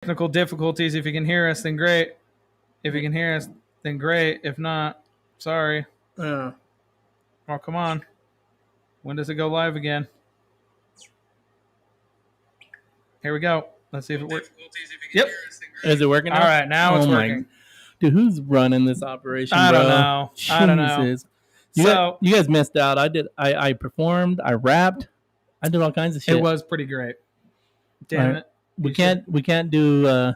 Technical difficulties. If you can hear us, then great. If you can hear us, then great. If not, sorry. Yeah. Oh, come on. When does it go live again? Here we go. Let's see if it works. Yep. Is it working now? All right, now it's working. Dude, who's running this operation, I bro? don't know. I don't know. Jesus. So you guys missed out. I performed. I rapped. I did all kinds of shit. it was pretty great. Damn it. We can't do.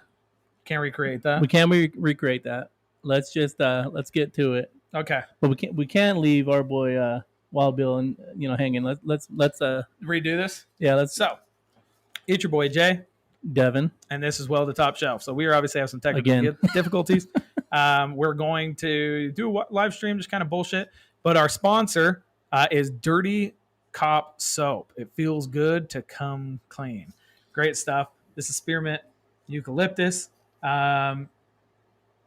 Can't recreate that. We can't recreate that. Let's just let's get to it. Okay. But we can't leave our boy Wild Bill and hanging. Let's redo this. Yeah. So it's your boy Jay, Devin, and this is Well the Top Shelf. So we are obviously have some technical difficulties. We're going to do a live stream, just kind of bullshit. But our sponsor is Dirty Cop Soap. It feels good to come clean. Great stuff. This is spearmint eucalyptus.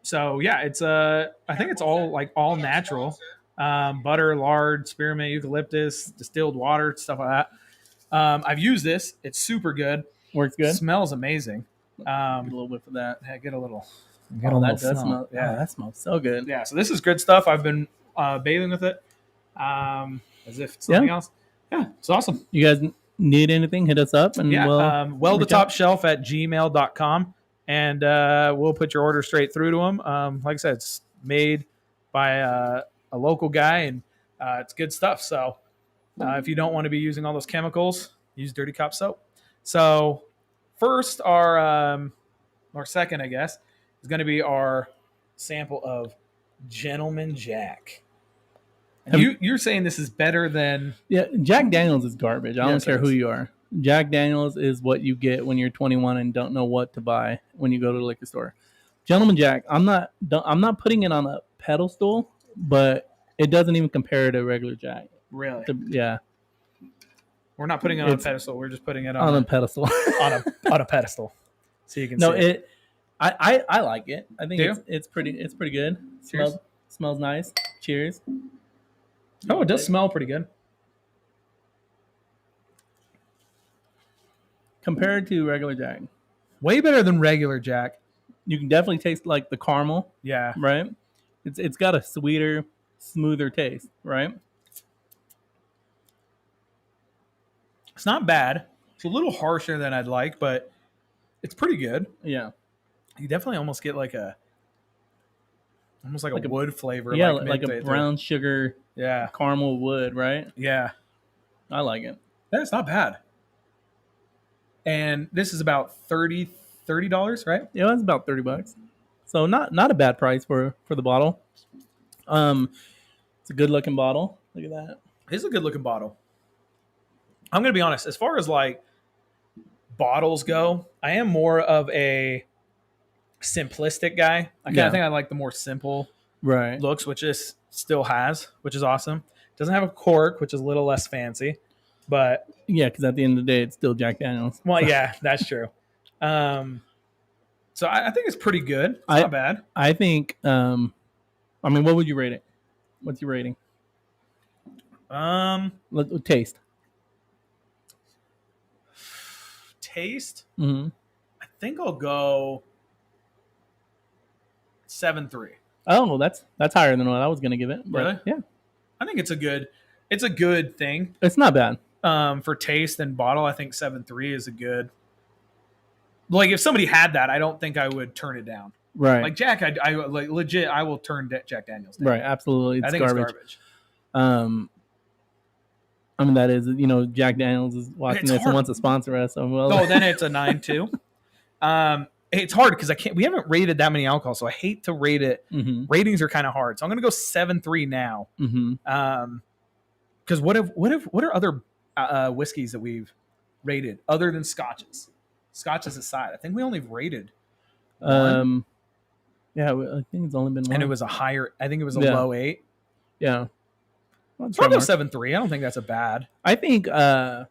So yeah, it's I think it's all natural. Butter, lard, spearmint, eucalyptus, distilled water, stuff like that. I've used this. It's super good. Works good. Smells amazing. Get a little whiff of that. Yeah, get a little. That does smell. Yeah, that smells so good. Yeah, so this is good stuff. I've been bathing with it as if it's something else. Yeah, it's awesome. You guys need anything, hit us up. And well the top shelf at gmail.com. And we'll put your order straight through to them. Like I said, it's made by a local guy, and it's good stuff. So if you don't want to be using all those chemicals, use Dirty Cop Soap. So first, or second, I guess, is going to be our sample of Gentleman Jack. And you're saying this is better than... Yeah, Jack Daniels is garbage. I don't care who you are. Jack Daniels is what you get when you're 21 and don't know what to buy when you go to the liquor store. Gentleman Jack, I'm not putting it on a pedestal, but it doesn't even compare to regular Jack. Really? Yeah. We're not putting it on a pedestal. We're just putting it on a pedestal. on a pedestal, so you can see it. I like it. I think it's pretty good. Smells nice. Cheers. Oh, it does smell pretty good. Compared to regular Jack. Way better than regular Jack. You can definitely taste like the caramel. Yeah. Right? It's got a sweeter, smoother taste, right? It's not bad. It's a little harsher than I'd like, but it's pretty good. Yeah. You definitely almost get like a wood flavor. Yeah, like a brown sugar caramel wood, right? Yeah. I like it. That's not bad. And this is about $30, right? Yeah, it's about $30. So not a bad price for the bottle. It's a good looking bottle. Look at that. It's a good looking bottle. I'm gonna be honest. As far as like bottles go, I am more of a simplistic guy. I think I like the more simple looks, which this still has, which is awesome. Doesn't have a cork, which is a little less fancy. But yeah, because at the end of the day, it's still Jack Daniels. Well, yeah, that's true. So I think it's pretty good. It's not bad. I think. What would you rate it? What's your rating? Taste. Taste. Mm-hmm. I think I'll go 7.3. Oh, well, that's higher than what I was gonna give it. Really? Yeah. I think it's a good thing. It's not bad. For taste and bottle, I think 7.3 is a good. Like if somebody had that, I don't think I would turn it down. Right. Like Jack, I like legit. I will turn Jack Daniels down. Right. Absolutely. I think it's garbage. That is, Jack Daniels is watching this and wants to sponsor us. So then it's a 9.2. It's hard because we haven't rated that many alcohols, so I hate to rate it. Mm-hmm. Ratings are kind of hard, so I'm going to go 7.3 now. Mm-hmm. Because what are other whiskeys that we've rated other than scotches? Scotches aside, I think we only rated one. Yeah, I think it's only been one. And it was a higher. I think it was a low 8. Yeah. Well, I'll go 7.3. I don't think that's a bad. I think I'll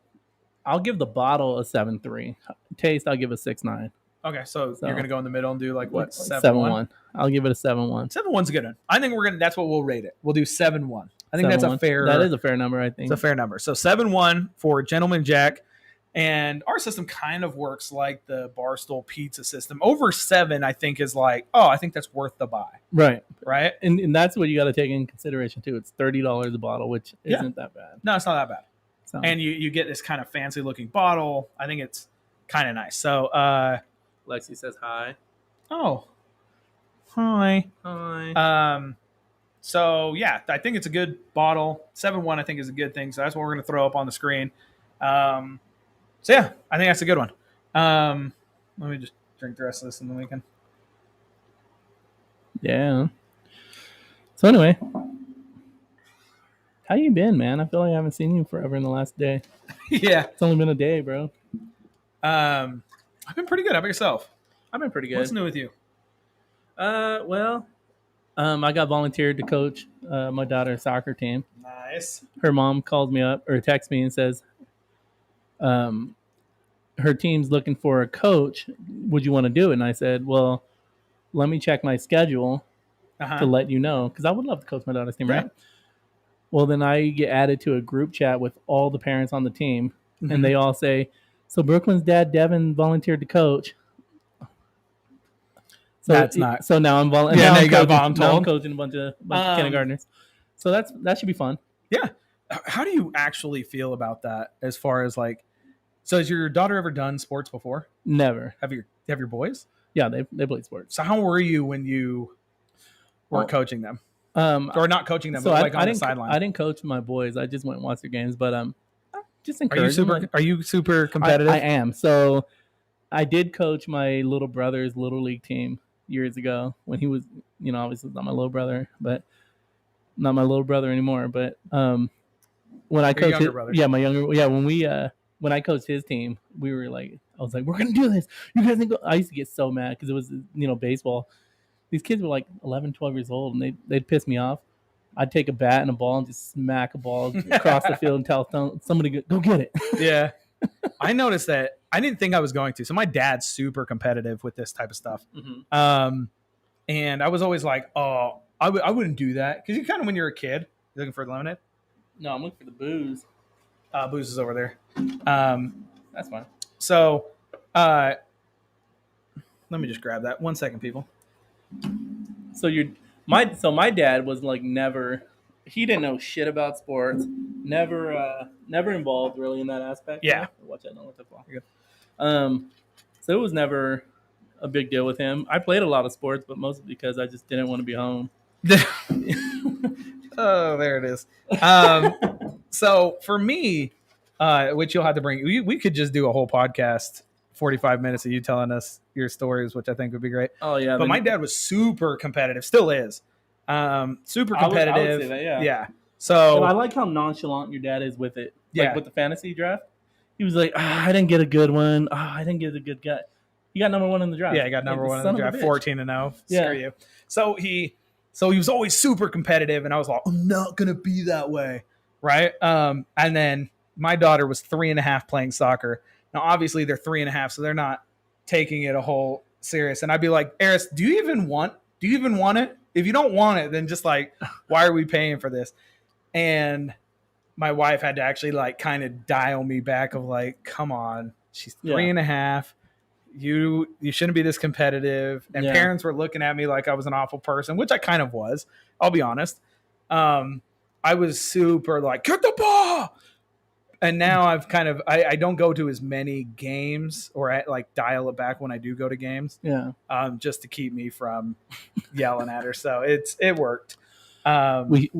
give the bottle a 7.3. Taste, I'll give a 6.9. Okay, so you're gonna go in the middle and do like what 7.1. I'll give it a 7.1. 7.1's a good one. I think that's what we'll rate it. We'll do 7.1. I think that's a fair. That is a fair number. I think it's a fair number. So 7.1 for Gentleman Jack, And our system kind of works like the Barstool Pizza system. Over 7, I think, is like, oh, I think that's worth the buy. Right. Right. And that's what you got to take in consideration too. It's $30 a bottle, which isn't that bad. No, it's not that bad. So. And you get this kind of fancy looking bottle. I think it's kind of nice. So Lexi says hi. Oh. Hi. Hi. So yeah, I think it's a good bottle. 7-1 I think is a good thing. So that's what we're gonna throw up on the screen. So yeah, I think that's a good one. Let me just drink the rest of this in the weekend. Yeah. So anyway, how you been, man? I feel like I haven't seen you forever in the last day. Yeah, it's only been a day, bro. I've been pretty good. How about yourself? I've been pretty good. What's new with you? Well, I got volunteered to coach my daughter's soccer team. Nice. Her mom called me up or texts me and says, her team's looking for a coach. Would you want to do it? And I said, well, let me check my schedule to let you know, because I would love to coach my daughter's team, right? Well, then I get added to a group chat with all the parents on the team, and they all say, so Brooklyn's dad, Devin, volunteered to coach. So that's not. So now I'm volunteering. Yeah, now I'm coaching a bunch of kindergartners. So that should be fun. Yeah. How do you actually feel about that? As far as like, so has your daughter ever done sports before? Never. Have your boys? Yeah, they played sports. So how were you when you were coaching them? Or not coaching them, so but like on the sideline? I didn't coach my boys. I just went and watched their games. But just encourage them. Are you super competitive? I am. So I did coach my little brother's little league team years ago when he was, obviously not my little brother, but not my little brother anymore. But when I coached, my younger, when I coached his team, we were like, I was like, we're gonna do this. You guys think? I used to get so mad because it was baseball. These kids were like 11, 12 years old, and they'd piss me off. I'd take a bat and a ball and just smack a ball across the field and tell somebody go get it. Yeah. I noticed that. I didn't think I was going to. So my dad's super competitive with this type of stuff. And I was always like, oh, I wouldn't do that. Because you kind of, when you're a kid, you're looking for lemonade? No, I'm looking for the booze. Booze is over there. That's fine. So let me just grab that. 1 second, people. So my dad was like never, he didn't know shit about sports, never involved really in that aspect. Yeah. Watch that, don't let that fall. So it was never a big deal with him. I played a lot of sports, but mostly because I just didn't want to be home. Oh, there it is. So for me, which you'll have to bring, we could just do a whole podcast, 45 minutes of you telling us your stories, which I think would be great. Oh yeah. But my dad was super competitive, still is. Super competitive. I would say that, yeah. Yeah. So and I like how nonchalant your dad is with it. Yeah. Like with the fantasy draft. He was like, I didn't get a good one. I didn't get a good guy. He got number 1 in the draft. Yeah, he got number 1 in the draft, 14-0. Screw you. So he was always super competitive, and I was like, I'm not gonna be that way. Right. And then my daughter was 3.5 playing soccer. Now obviously they're 3.5, so they're not taking it a whole serious. And I'd be like, Eris, do you even want it? If you don't want it, then just like, why are we paying for this? And my wife had to actually like kind of dial me back of like, come on, she's 3.5. You shouldn't be this competitive. And parents were looking at me like I was an awful person, which I kind of was. I'll be honest. I was super like, kick the ball. And now I've kind of, I don't go to as many games, or I like dial it back when I do go to games. Yeah. Just to keep me from yelling at her. So it worked. We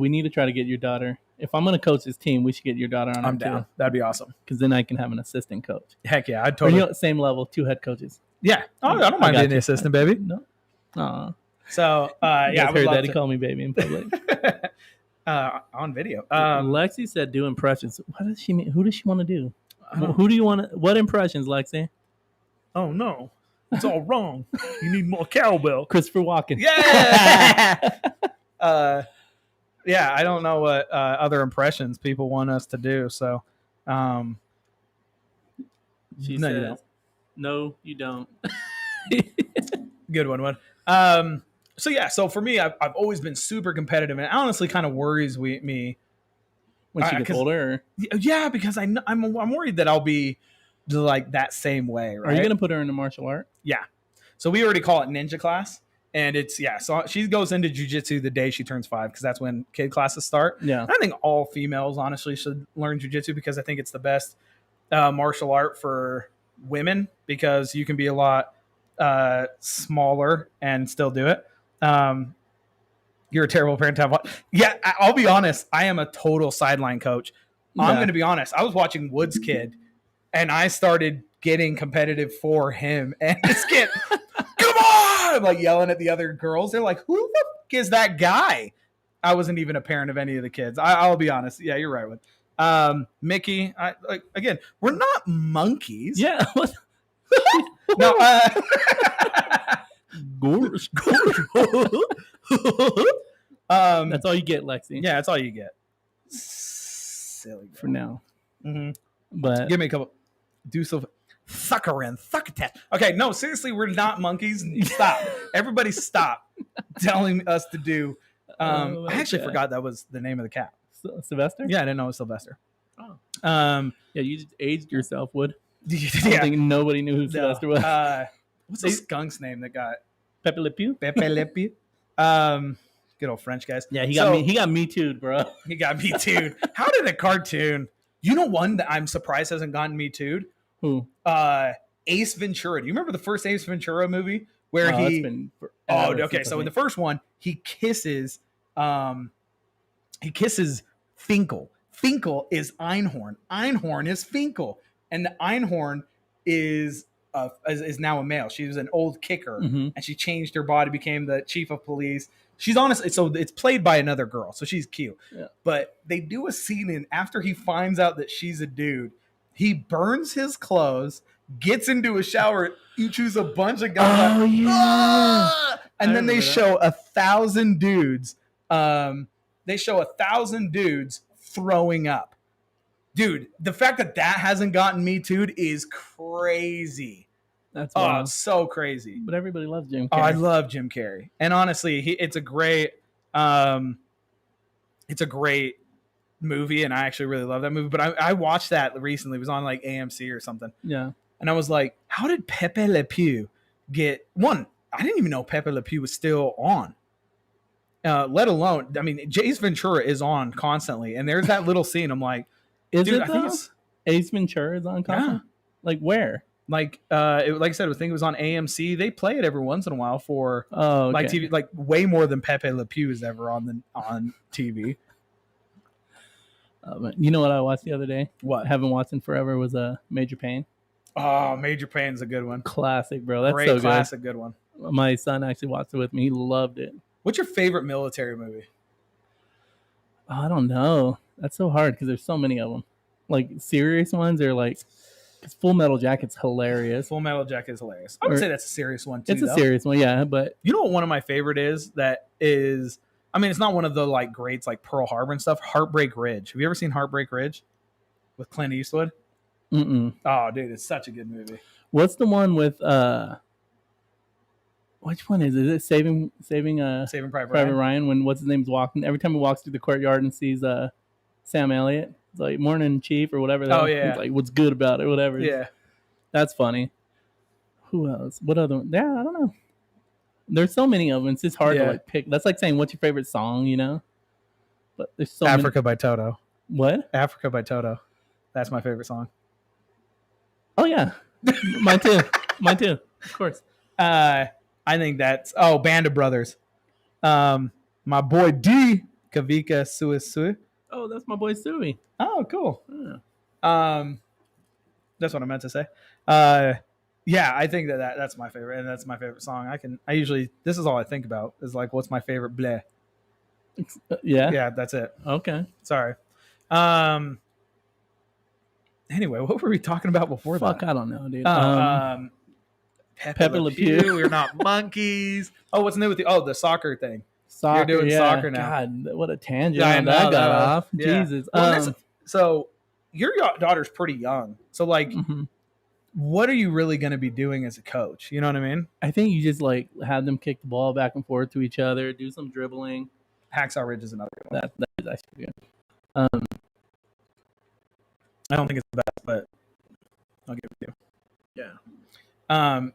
need to try to get your daughter. If I'm going to coach this team, we should get your daughter on. I'm down. That'd be awesome. Because then I can have an assistant coach. Heck yeah. I'd totally. Same level, 2 head coaches. Yeah. Oh, I don't mind being the assistant, baby. No. Aww. So, yeah. I heard Daddy call me baby in public. On video. Lexi said do impressions. What does she mean? Who does she want to do? Who do you want to? What impressions, Lexi? Oh, no. It's all wrong. You need more cowbell. Christopher Walken. Yeah. Yeah, I don't know what other impressions people want us to do. So, she says, "No, you don't." Good one. So yeah, so for me, I've always been super competitive, and it honestly kind of worries me when she gets older. Yeah, because I'm worried that I'll be like that same way, right? Are you gonna put her into martial art? Yeah. So we already call it ninja class. And it's, yeah, so she goes into jujitsu the day she turns 5 because that's when kid classes start. Yeah. And I think all females, honestly, should learn jujitsu because I think it's the best martial art for women because you can be a lot smaller and still do it. You're a terrible parent to have. Yeah, I'll be honest. I am a total sideline coach. I'm going to be honest. I was watching Woods Kid, and I started getting competitive for him. And this kid, come on! I'm like yelling at the other girls. They're like, who the fuck is that guy? I wasn't even a parent of any of the kids. I'll be honest. Yeah, you're right with Mickey. Again, we're not monkeys. Yeah. No. That's all you get, Lexi. Yeah, that's all you get. Silly girl. For now. Mm-hmm. But give me a couple. Do so. Succotash. Okay, no, seriously, we're not monkeys. Stop. Everybody stop telling us to do. I actually forgot that was the name of the cat. Sylvester? Yeah, I didn't know it was Sylvester. Oh. Yeah, you just aged yourself, Wood. Yeah. I don't think nobody knew who Sylvester was. What's the skunk's name that got Pepe Le Pew? Pepe Le Pew. Good old French guys. Yeah, he got me too, bro. He got me too. How did a cartoon? You know one that I'm surprised hasn't gotten me too? Who? Ace Ventura. Do you remember the first Ace Ventura movie where okay. So in the first one, he kisses Finkel. Finkel is Einhorn. Einhorn is Finkel, and the Einhorn is now a male. She was an old kicker, and she changed her body, became the chief of police. She's honestly, so it's played by another girl, so she's cute. Yeah. But they do a scene in after he finds out that she's a dude, he burns his clothes, gets into a shower, he chews a bunch of gum. Oh yeah. And then they show 1,000 dudes. They show 1,000 dudes throwing up. Dude, the fact that hasn't gotten me too'd is crazy. That's wild. It's so crazy. But everybody loves Jim Carrey. Oh, I love Jim Carrey. And honestly, it's a great movie, and I actually really love that movie. But I watched that recently. It was on like AMC or something. Yeah. And I was like, how did Pepe Le Pew get one? I didn't even know Pepe Le Pew was still on. Let alone, I mean, Ace Ventura is on constantly. And there's that little scene. I'm like, I think it's Ace Ventura is on constantly? Yeah. Like where? Like like I said, I think it was on AMC. They play it every once in a while for like TV, like way more than Pepe Le Pew is ever on TV. You know what I watched the other day? What? Haven't watched in forever was Major Payne. Oh, Major Payne's a good one. Classic, bro. That's great, so classic, good one. My son actually watched it with me. He loved it. What's your favorite military movie? I don't know. That's so hard because there's so many of them. Like serious ones are like, because Full Metal Jacket's hilarious. Full Metal Jacket is hilarious. I would say that's a serious one too. It's a serious one, yeah. But you know what one of my favorite is? That is, I mean, it's not one of the like greats like Pearl Harbor and stuff. Heartbreak Ridge. Have you ever seen Heartbreak Ridge with Clint Eastwood? Mm-mm. Oh, dude, it's such a good movie. What's the one with which one is it? Is it Saving Private Ryan? When what's his name's walking, every time he walks through the courtyard and sees Sam Elliott, it's like morning chief or whatever. Oh yeah, he's like what's good about it, whatever. Yeah, that's funny. Who else? What other? Yeah, I don't know. There's so many of them. It's just hard to like pick. That's like saying what's your favorite song, you know? But there's so Africa many. by Toto. What? Africa by Toto. That's my favorite song. Oh yeah, mine too. Mine too. Of course. I think that's Band of Brothers. My boy D Kavika Suisui. Oh, that's my boy Suey. Oh, cool. Yeah. That's what I meant to say. Yeah, I think that's my favorite, and that's my favorite song. I usually this is all I think about is like what's my favorite bleh. Yeah, that's it. Okay. Sorry. Anyway, what were we talking about before that? Fuck, I don't know, dude. Pepe Le Pew. We're not monkeys. Oh, what's new with you? Oh, the soccer thing. You're doing soccer now. God, what a tangent that got off. Yeah. Jesus. Well, so your daughter's pretty young. So like, what are you really going to be doing as a coach? You know what I mean? I think you just like have them kick the ball back and forth to each other, do some dribbling. Hacksaw Ridge is another one. That is actually good. I don't think it's the best, but I'll give it to you. Yeah.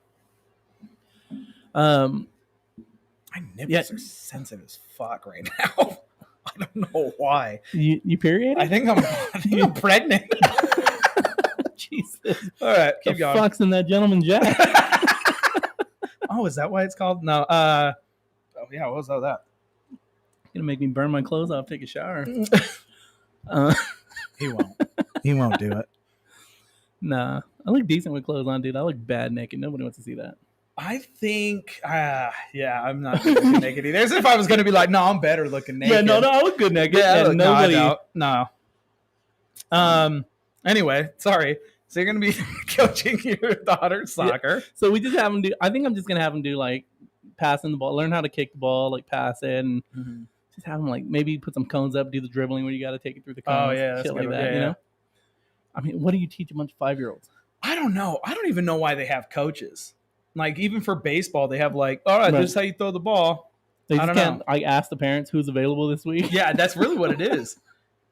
My nipples are sensitive as fuck right now. I don't know why. You period? I think I'm pregnant. Jesus. All right, keep going. Fuck's in that Gentleman Jack? Oh, is that why it's called? No. Oh yeah, what was that? Gonna make me burn my clothes off, take a shower. He won't. He won't do it. Nah, I look decent with clothes on, dude. I look bad naked. Nobody wants to see that. I think, yeah, I'm not looking naked either. As if I was going to be like, no, I'm better looking naked. Yeah, no, I look good naked. Yeah, nobody. No. Anyway, sorry. So you're going to be coaching your daughter's soccer. Yeah. So we just have them do. I think I'm just going to have them do like passing the ball, learn how to kick the ball, like pass it, and just have them like maybe put some cones up, do the dribbling where you got to take it through the cones. Oh yeah, shit like that. Yeah, you know. I mean, what do you teach a bunch of 5-year-olds? I don't know. I don't even know why they have coaches. Like even for baseball, they have like, all right, this is how you throw the ball. They just can't like ask the parents who's available this week. Yeah, that's really what it is.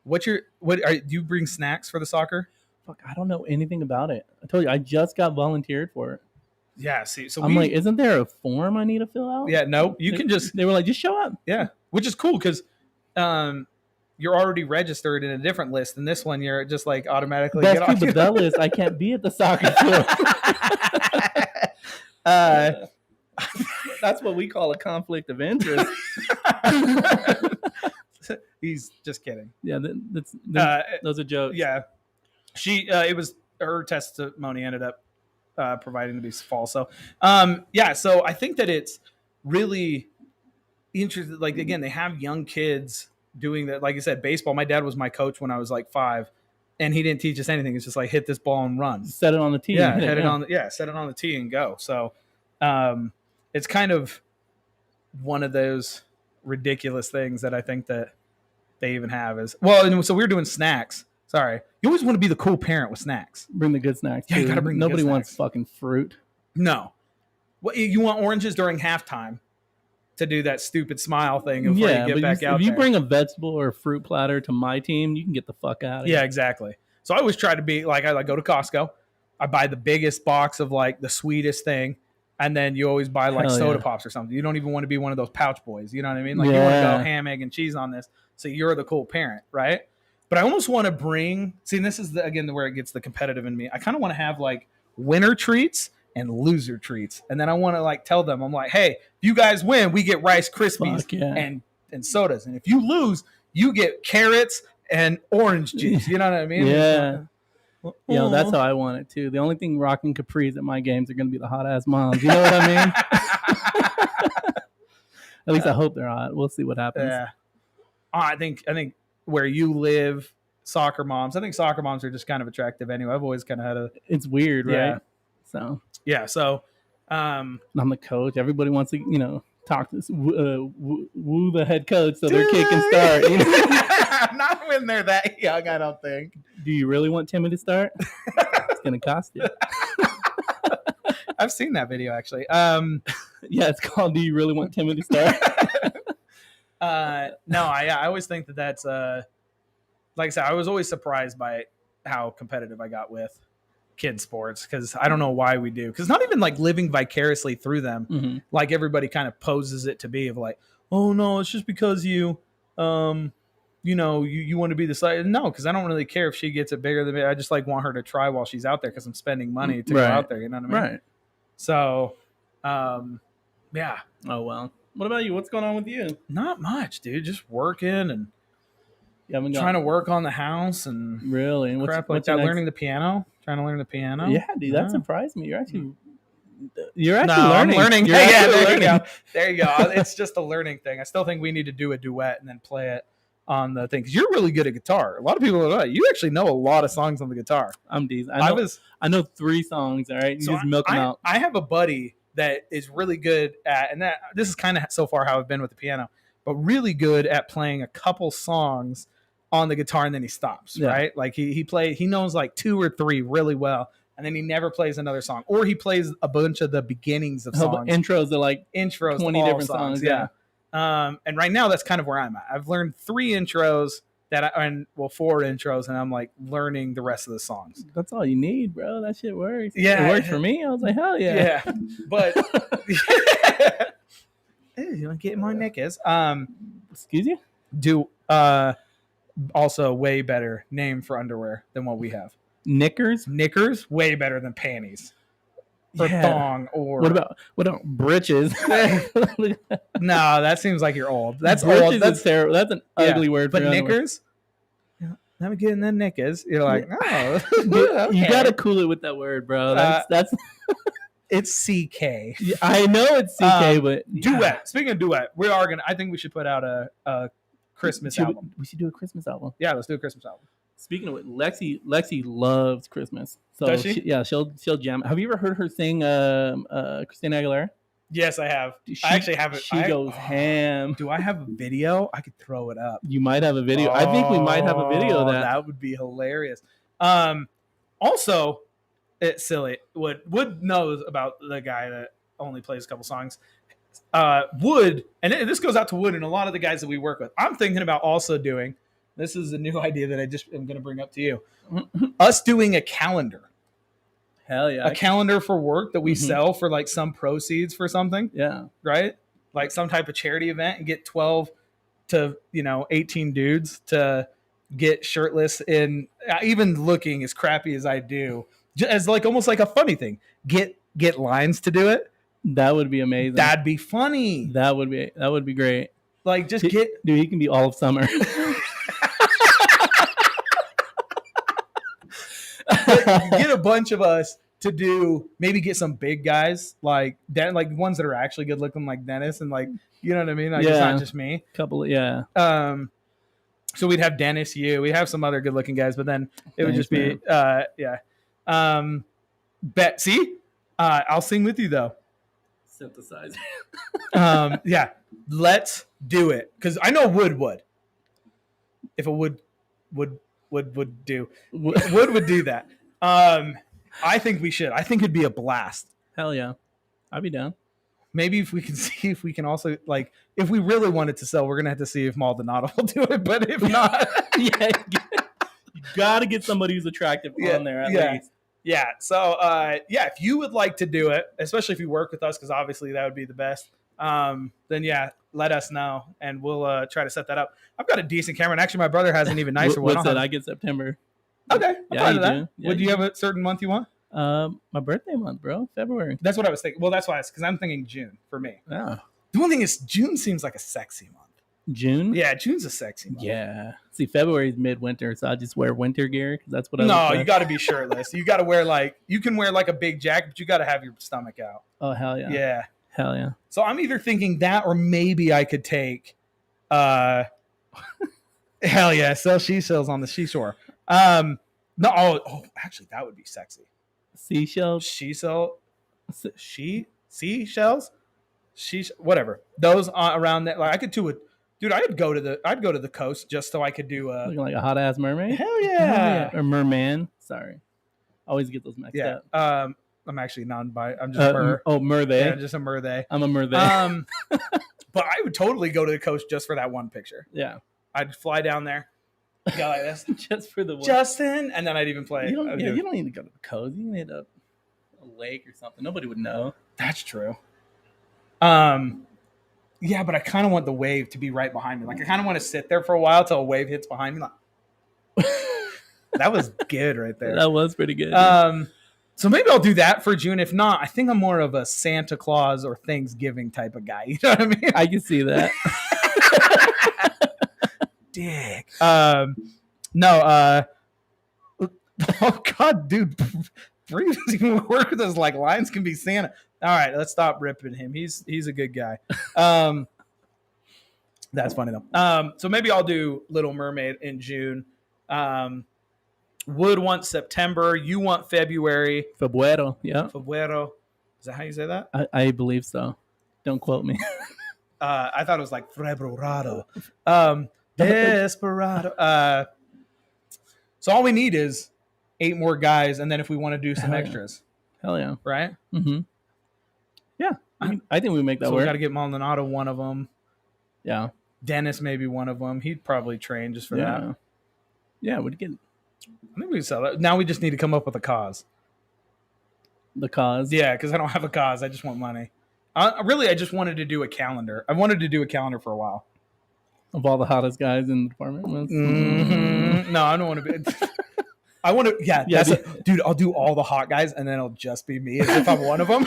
Do you bring snacks for the soccer? Fuck, I don't know anything about it. I told you, I just got volunteered for it. Yeah, see, so I'm like, isn't there a form I need to fill out? Yeah, no, you can just. They were like, just show up. Yeah, which is cool because, you're already registered in a different list, and this one you're just like automatically. That's true, but that list I can't be at the soccer field. That's what we call a conflict of interest. He's just kidding. Yeah, those are jokes. Yeah, it was her testimony ended up providing to be false. So, so I think that it's really interesting. Like again, they have young kids doing that. Like I said, baseball. My dad was my coach when I was like 5, and he didn't teach us anything. It's just like hit this ball and run. Set it on the tee. Yeah, set it on the tee and go. So, it's kind of one of those ridiculous things that I think that they even have is and so we were doing snacks. Sorry, you always want to be the cool parent with snacks. Bring the good snacks. Yeah, you gotta bring. Nobody wants fucking fruit. No, what you want oranges during halftime to do that stupid smile thing before you get back out. If you bring a vegetable or a fruit platter to my team, you can get the fuck out of here. Yeah, exactly. So I always try to be like I go to Costco, I buy the biggest box of like the sweetest thing. And then you always buy like soda pops or something. You don't even want to be one of those pouch boys. You know what I mean? Like you want to go ham, egg, and cheese on this. So you're the cool parent, right? But I almost want to bring. See, this is where it gets the competitive in me. I kind of want to have like winner treats and loser treats, and then I want to like tell them, I'm like, hey, if you guys win, we get Rice Krispies and sodas, and if you lose, you get carrots and orange juice. You know what I mean? Yeah. Yeah, that's how I want it too. The only thing rocking capris at my games are going to be the hot ass moms. You know what I mean? At least I hope they're hot. We'll see what happens. Yeah. I think where you live, soccer moms. I think soccer moms are just kind of attractive anyway. I've always kind of had It's weird, right? So. Yeah. So. I'm the coach. Everybody wants to, talk to woo the head coach so their kid can start. You know? Not when they're that young, I don't think. Do you really want Timmy to start? It's gonna cost you. I've seen that video actually. Yeah, it's called "Do You Really Want Timmy to Start?" No, I always think that's like I said, I was always surprised by how competitive I got with kids sports because I don't know why we do. Because not even like living vicariously through them, like everybody kind of poses it to be of like, oh no, it's just because you want to be the side. No, because I don't really care if she gets it bigger than me. I just like want her to try while she's out there because I'm spending money to go out there. You know what I mean? Right. So, yeah. Oh well. What about you? What's going on with you? Not much, dude. Just working and trying to work on the house and really crap like that. Learning the piano. Trying to learn the piano. Yeah, dude. That surprised me. You're actually learning. I'm learning. Yeah, there you go. There you go. It's just a learning thing. I still think we need to do a duet and then play it on the thing because you're really good at guitar. A lot of people don't know. You actually know a lot of songs on the guitar. I'm decent. I know 3 songs. All right, you just milk them out. I have a buddy that is really good at, and this is kind of so far how I've been with the piano, but really good at playing a couple songs on the guitar and then he stops. Yeah. Right, like he knows like 2 or 3 really well. And then he never plays another song, or he plays a bunch of the beginnings of songs. Intros are like 20 different songs. Yeah. And right now that's kind of where I'm at. I've learned 3 intros 4 intros, and I'm like learning the rest of the songs. That's all you need, bro. That shit works. Yeah, it worked for me. I was like, hell yeah. Yeah, but hey, you want to get my knickers? Excuse you? Do also way better name for underwear than what we have. Knickers? Knickers, way better than panties. Or thong, or what about britches? No, that seems like you're old. That's britches old. That's terrible. That's an ugly word. But for knickers, let me get in the knickers. You're like, oh, okay. You gotta cool it with that word, bro. That's it's CK. I know it's CK, but duet. Speaking of duet, we are gonna. I think we should put out a Christmas album. We should do a Christmas album. Yeah, let's do a Christmas album. Speaking of it, Lexi loves Christmas. So does she? She'll jam. Have you ever heard her sing Christina Aguilera? Yes, I have. I actually have it. She goes ham. Do I have a video? I could throw it up. You might have a video. I think we might have a video of that. That would be hilarious. Also, it's silly. Wood knows about the guy that only plays a couple songs. Wood, and this goes out to Wood and a lot of the guys that we work with. I'm thinking about also doing. This is a new idea that I just am going to bring up to you. Us doing a calendar. Hell yeah. A calendar for work that we sell for like some proceeds for something. Yeah. Right? Like some type of charity event and get 12 to, 18 dudes to get shirtless in, even looking as crappy as I do, as like almost like a funny thing. Get lines to do it. That would be amazing. That'd be funny. That would be great. Like just dude, he can be all of summer. Get a bunch of us to do, maybe get some big guys like ones that are actually good looking, like Dennis, and like, you know what I mean? Like, it's not just me. Couple, yeah. So we'd have Dennis, we'd have some other good looking guys, but then it would just be, see, I'll sing with you though. Synthesizer. Yeah, let's do it, because I know Wood would. If a Wood would do that. I think we should. I think it'd be a blast. Hell yeah, I'd be down. Maybe if we can see if we can also, like, if we really wanted to sell, we're gonna have to see if Maldonado will do it. But if not, you gotta get somebody who's attractive on there at least. Yeah. So if you would like to do it, especially if you work with us, because obviously that would be the best. Then let us know and we'll try to set that up. I've got a decent camera, and actually my brother has an even nicer one. What's that? I get September. Okay, yeah, you do. Yeah, would you have a certain month you want? My birthday month, bro. February. That's what I was thinking. Well, that's why because I'm thinking June for me. Yeah. The one thing is June seems like a sexy month. June? Yeah, June's a sexy month. Yeah. See, February's midwinter, so I just wear winter gear because that's what I. No, you got to be shirtless. You got to wear you can wear like a big jacket, but you got to have your stomach out. Oh hell yeah. Yeah. Hell yeah. So I'm either thinking that, or maybe I could take, hell yeah, sell seashells on the seashore. No, actually, that would be sexy. Seashells. Seashells. Whatever. Those around that. Like I could do it, dude. I'd go to the coast just so I could do looking like a hot ass mermaid. Hell yeah. Or merman. Sorry, I always get those mixed up. I'm actually non-bi. I'm just mer. Oh, merthe. Yeah, just a merthe. I'm a merthe. But I would totally go to the coast just for that one picture. Yeah, I'd fly down there. Go like this. Just for the one. Justin, and then I'd even play. You don't need to go to the coast. You can hit a lake or something. Nobody would know. That's true. Yeah, but I kind of want the wave to be right behind me. Like I kind of want to sit there for a while till a wave hits behind me. Like, that was good right there. That was pretty good. So maybe I'll do that for June. If not, I think I'm more of a Santa Claus or Thanksgiving type of guy. You know what I mean? I can see that. Dick. No. Oh God, dude. Bree doesn't even work with us. Like lines can be Santa. All right, let's stop ripping him. He's a good guy. That's funny though. So maybe I'll do Little Mermaid in June. Wood wants September. You want February. Febrero, yeah. Febrero. Is that how you say that? I believe so. Don't quote me. I thought it was like Febrero. Desperado. So all we need is 8 more guys, and then if we want to do some extras. Hell yeah. Right? Mm-hmm. Yeah. I think we make that work. We got to get Maldonado one of them. Yeah. Dennis maybe one of them. He'd probably train just for that. Yeah, we'd get I think we could sell that. Now we just need to come up with a cause. the cause. Yeah, because I don't have a cause. I just want money. I just wanted to do a calendar. I wanted to do a calendar for a while. Of all the hottest guys in the department. No, I don't want to be. I want to. Yeah, dude. I'll do all the hot guys, and then it'll just be me as if I'm one of them.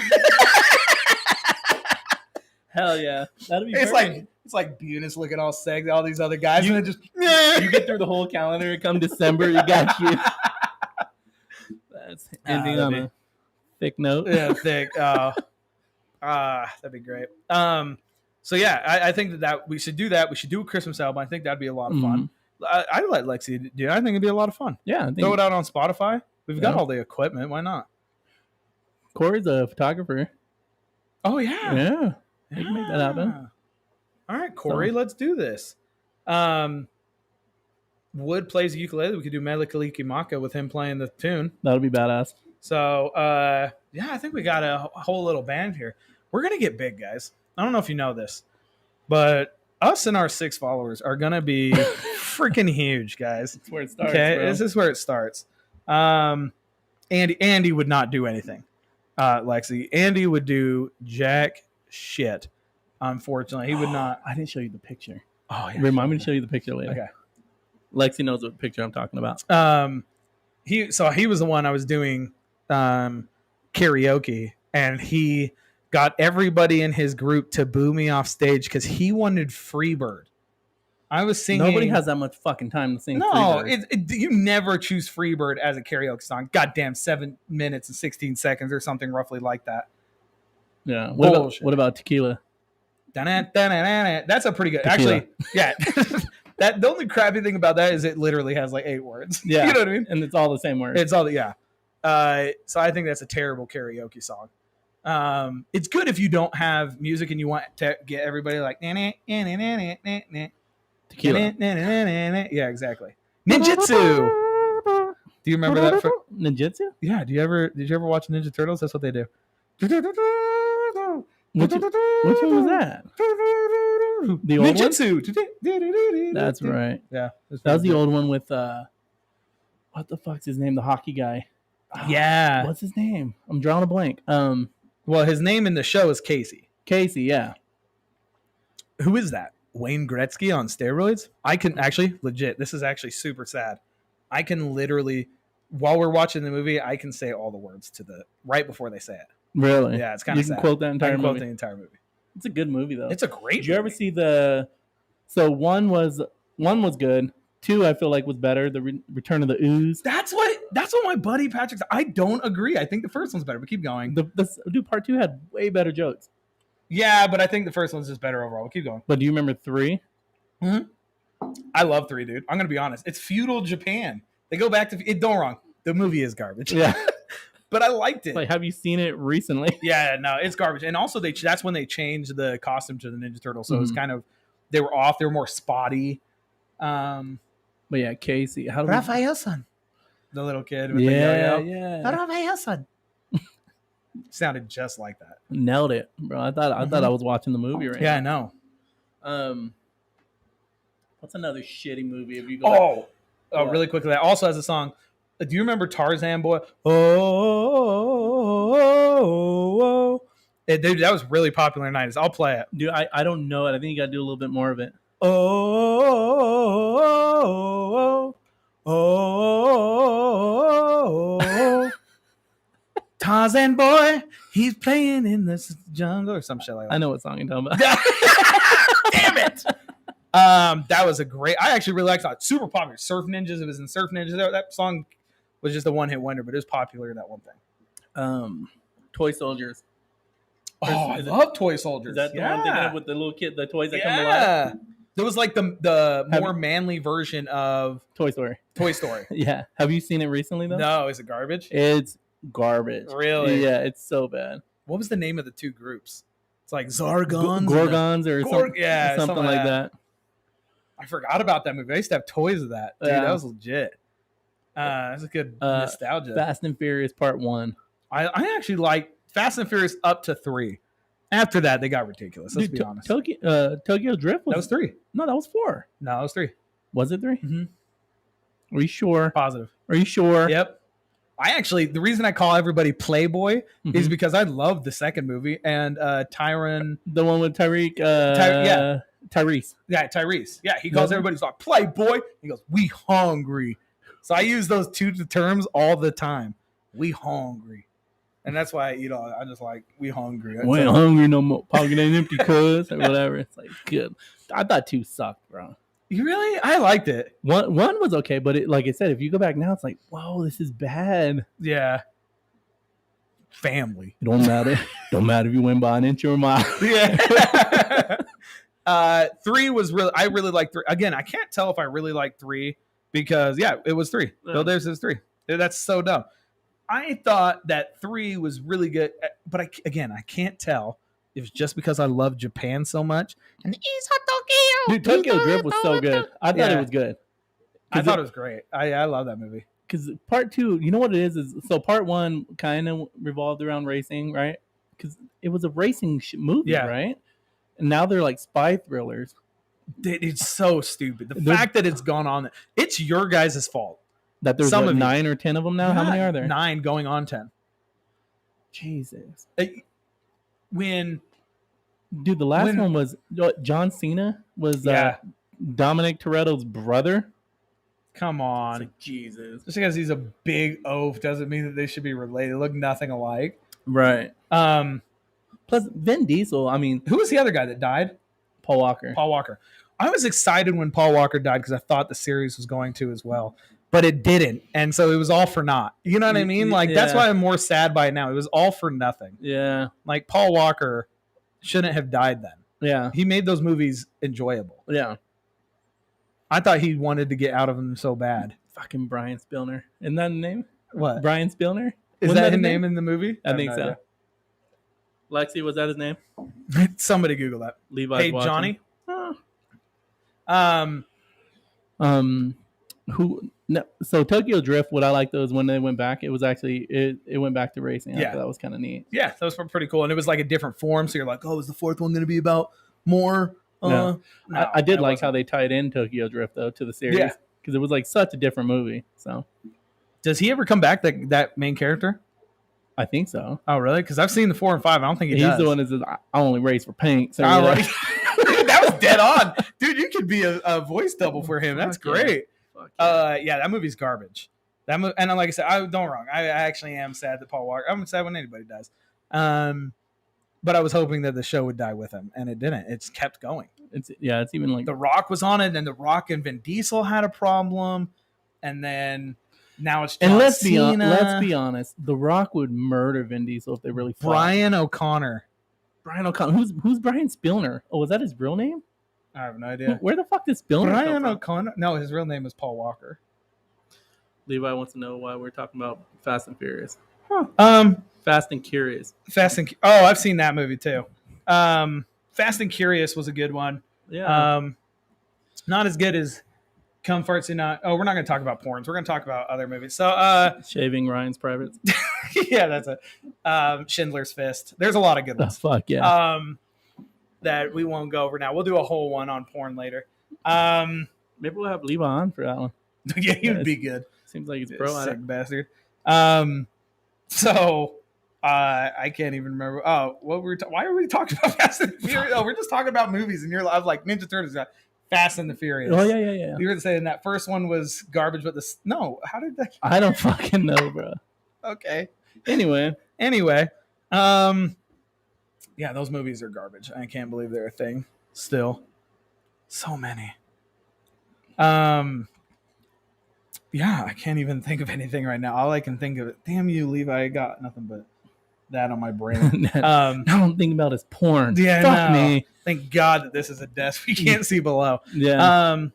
Hell yeah, that'd be. It's like Bunis looking all sexy, all these other guys, and then just you get through the whole calendar. Come December, you got you. That's ending on a thick note. Yeah, thick. That'd be great. So yeah, I think that we should do that. We should do a Christmas album. I think that'd be a lot of fun. I'd let Lexi do it. I think it'd be a lot of fun. Yeah, throw it out on Spotify. We've got all the equipment. Why not? Corey's a photographer. Oh yeah, yeah. We can make that happen. All right, Corey, let's do this. Wood plays the ukulele. We could do Mele Kalikimaka with him playing the tune. That'll be badass. So, yeah, I think we got a whole little band here. We're going to get big, guys. I don't know if you know this, but us and our 6 followers are going to be freaking huge, guys. That's where it starts, okay, bro. This is where it starts. Andy would not do anything, Lexi. Andy would do jack shit. Unfortunately, he would not. I didn't show you the picture. Oh, yeah. Remind me to show you the picture later. Okay. Lexi knows what picture I'm talking about. He was the one I was doing karaoke, and he got everybody in his group to boo me off stage because he wanted Freebird. I was singing. Nobody has that much fucking time to sing. No, Freebird. You never choose Freebird as a karaoke song. Goddamn, 7 minutes and 16 seconds or something roughly like that. Yeah. What about Tequila? That's a pretty good. Tequila. Actually, yeah. The only crappy thing about that is it literally has like 8 words. Yeah, you know what I mean? And it's all the same words. It's all So I think that's a terrible karaoke song. It's good if you don't have music and you want to get everybody like Tequila. Yeah, exactly. Ninjutsu. Do you remember that? Ninjutsu? Yeah. Did you ever watch Ninja Turtles? That's what they do. Which one was that? The old Ninjutsu. One? That's right. Yeah. That was the old one with what the fuck's his name? The hockey guy. Yeah. What's his name? I'm drawing a blank. Well, his name in the show is Casey. Casey, yeah. Who is that? Wayne Gretzky on steroids? I can actually, legit, this is actually super sad. I can literally, while we're watching the movie, I can say all the words right before they say it. Really? Yeah, it's kind of sad. You can quote that entire movie? Quote the entire movie. It's a good movie, though. It's a great Did you ever see so one was good. 2, I feel like, was better. The Return of the Ooze. That's what my buddy Patrick said. I don't agree. I think the first one's better, but keep going. Dude, part 2 had way better jokes. Yeah, but I think the first one's just better overall. Keep going. But do you remember 3? Mm-hmm. I love 3, dude. I'm going to be honest. It's feudal Japan. They go back to it. Don't wrong. The movie is garbage. Yeah. But I liked it. Like, have you seen it recently? Yeah, no, it's garbage. And also, that's when they changed the costume to the Ninja Turtle. So it was kind of, they were off. They were more spotty. But yeah, Casey. Raphael-san. The little kid with the yo-yo. Yeah. Raphael-san. Sounded just like that. Nailed it, bro. I thought I was watching the movie right now. Yeah, I know. What's another shitty movie? If you go really quickly. That also has a song. Do you remember Tarzan Boy? Oh. Dude, that was really popular in the 90s. I'll play it. Dude, I don't know it. I think you got to do a little bit more of it. Tarzan Boy, he's playing in the jungle or some shit like that. I know what song you're talking about. Damn it. That was a great. I actually really liked it. Super popular. Surf Ninjas. It was in Surf Ninjas. That song was just a one-hit wonder, but it was popular in that one thing. Toy Soldiers. I love Toy Soldiers. Is that the one I'm thinking of with the little kid, the toys that come to life? Yeah. There was like the more manly version of Toy Story. Yeah. Have you seen it recently though? No. Is it garbage? It's garbage. Really? Yeah, it's so bad. What was the name of the 2 groups? It's like Zargons. Gorgons or something like that. I forgot about that movie. I used to have toys of that. Dude, that was legit. That's a good nostalgia. Fast and Furious Part 1. I actually like Fast and Furious up to 3. After that, they got ridiculous. Let's be honest. Tokyo Drift that was 3. No, that was 4. No, that was 3. Was it 3? Mm-hmm. Are you sure? Positive. Are you sure? Yep. The reason I call everybody Playboy is because I love the second movie and Tyron. The one with Tyreek. Tyrese. Yeah, Tyrese. Yeah, he calls everybody like Playboy. He goes, "We hungry." So I use those two terms all the time. We hungry. And that's why, I just like, we hungry. We ain't hungry no more. Pocket ain't empty, cuz, or whatever. It's like, good. I thought 2 sucked, bro. You really? I liked it. One was okay, but like I said, if you go back now, it's like, whoa, this is bad. Yeah. Family. It don't matter. Don't matter if you win by an inch or a mile. Yeah. 3 was really, I really liked 3. Again, I can't tell if I really like 3 because, it was 3. Bill Davis is 3. That's so dumb. I thought that 3 was really good, but I can't tell if it's just because I love Japan so much. And Dude, Tokyo Drift was so good. I thought it was good. I thought it was great. I love that movie. Because part 2, you know what it is so part 1 kind of revolved around racing, right? Because it was a racing movie, right? And now they're like spy thrillers. It's so stupid. The fact that it's gone on, it's your guys' fault. That there's 9 or 10 of them now? How many are there? 9 going on 10. Jesus. Dude, the last one was John Cena was Dominic Toretto's brother. Come on. Like, Jesus. Just because he's a big oaf doesn't mean that they should be related. They look nothing alike. Right. Plus, Vin Diesel, I mean... Who was the other guy that died? Paul Walker. I was excited when Paul Walker died because I thought the series was going to as well. But it didn't. And so it was all for naught. You know what I mean? Like, that's why I'm more sad by it now. It was all for nothing. Yeah. Like, Paul Walker shouldn't have died then. Yeah. He made those movies enjoyable. Yeah. I thought he wanted to get out of them so bad. Fucking Brian Spillner. Isn't that his name? What? Brian Spillner? Is that his name in the movie? I think so. Lexi, was that his name? Somebody Google that. Levi's watching. Johnny? So Tokyo Drift, what I liked though is when they went back, it was actually it went back to racing. I thought that was kind of neat. Yeah, that was pretty cool, and it was like a different form. So you're like, oh, is the 4th one going to be about more? No, I did like how they tied in Tokyo Drift though to the series because it was like such a different movie. So, does he ever come back? That main character? I think so. Oh, really? Because I've seen the 4 and 5. I don't think he's the one that says, "I only race for paint." So right. That was dead on, dude. You could be a voice double for him. That's great. That movie's garbage. And like I said, don't wrong. I actually am sad that Paul Walker. I'm sad when anybody dies. But I was hoping that the show would die with him, and it didn't. It's kept going. It's even like The Rock was on it, and The Rock and Vin Diesel had a problem, and then now it's John Cena. Let's be honest. The Rock would murder Vin Diesel if they really fought. Brian O'Connor. Who's Brian Spillner? Oh, was that his real name? I have no idea. Where the fuck did Spillner Brian come from? O'Connor? No, his real name is Paul Walker. Levi wants to know why we're talking about Fast and Furious. Fast and Curious. I've seen that movie too. Fast and Curious was a good one. Yeah. Not as good as Come Farts and Not. Oh, we're not going to talk about porns. We're going to talk about other movies. So, Shaving Ryan's Privates. Yeah, that's it. Schindler's Fist. There's a lot of good ones. Oh, fuck yeah. That we won't go over now. We'll do a whole one on porn later. Maybe we'll have Levi on for that one. Yeah, he would be good. Seems like he's pro at it. Sick bastard. I can't even remember. Oh, why are we talking about Fast and the Furious? Oh, we're just talking about movies, and I was like Ninja Turtles. Fast and the Furious. Oh yeah. You were saying that first one was garbage, but how did that? I don't fucking know, bro. Okay. Anyway. Yeah, those movies are garbage. I can't believe they're a thing. Still, so many. Yeah, I can't even think of anything right now. All I can think of it. Damn you, Levi! I got nothing but that on my brain. I don't think about is porn. Yeah, fuck me. Thank God that this is a desk we can't see below. Yeah.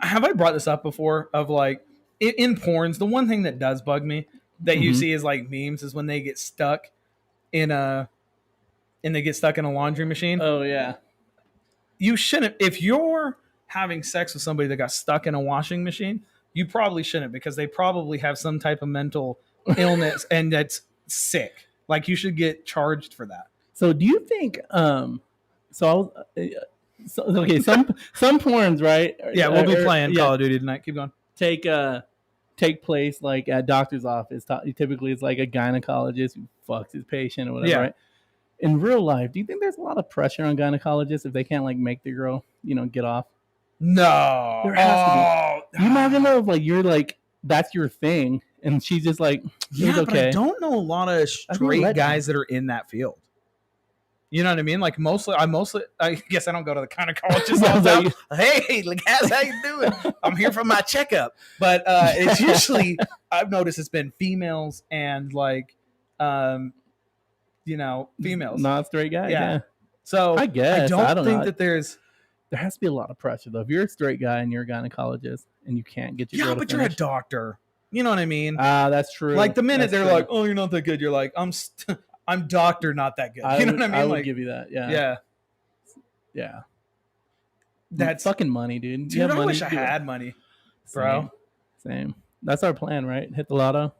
Have I brought this up before? Of like in porns, the one thing that does bug me that you see is like memes is when they get stuck in a laundry machine. Oh yeah. You shouldn't. If you're having sex with somebody that got stuck in a washing machine, you probably shouldn't because they probably have some type of mental illness and that's sick. Like you should get charged for that. So do you think? So Okay, some porns, right? Yeah, we'll be playing Call of Duty tonight. Keep going. Take place like at doctor's office. Typically, it's like a gynecologist who fucks his patient or whatever, right? In real life, do you think there's a lot of pressure on gynecologists if they can't like make the girl, get off? No. There has to be. You imagine though, if like you're like that's your thing, and she's just like, yeah, okay. But I don't know a lot of straight guys that are in that field. You know what I mean? Like I guess I don't go to the gynecologist all the time. Hey, guys, how you doing? I'm here for my checkup. But it's usually, I've noticed it's been females and like, females. Not straight guys. Yeah. So I guess I don't think that there has to be a lot of pressure though. If you're a straight guy and you're a gynecologist and you can't get your girl to you're a doctor. You know what I mean? That's true. Like the minute they're like, "Oh, you're not that good," you're like, I'm doctor, not that good. You know what I mean? I would give you that. Yeah. Yeah. That's fucking money, dude. Dude, I wish I had money, bro. Same. That's our plan, right? Hit the lotto.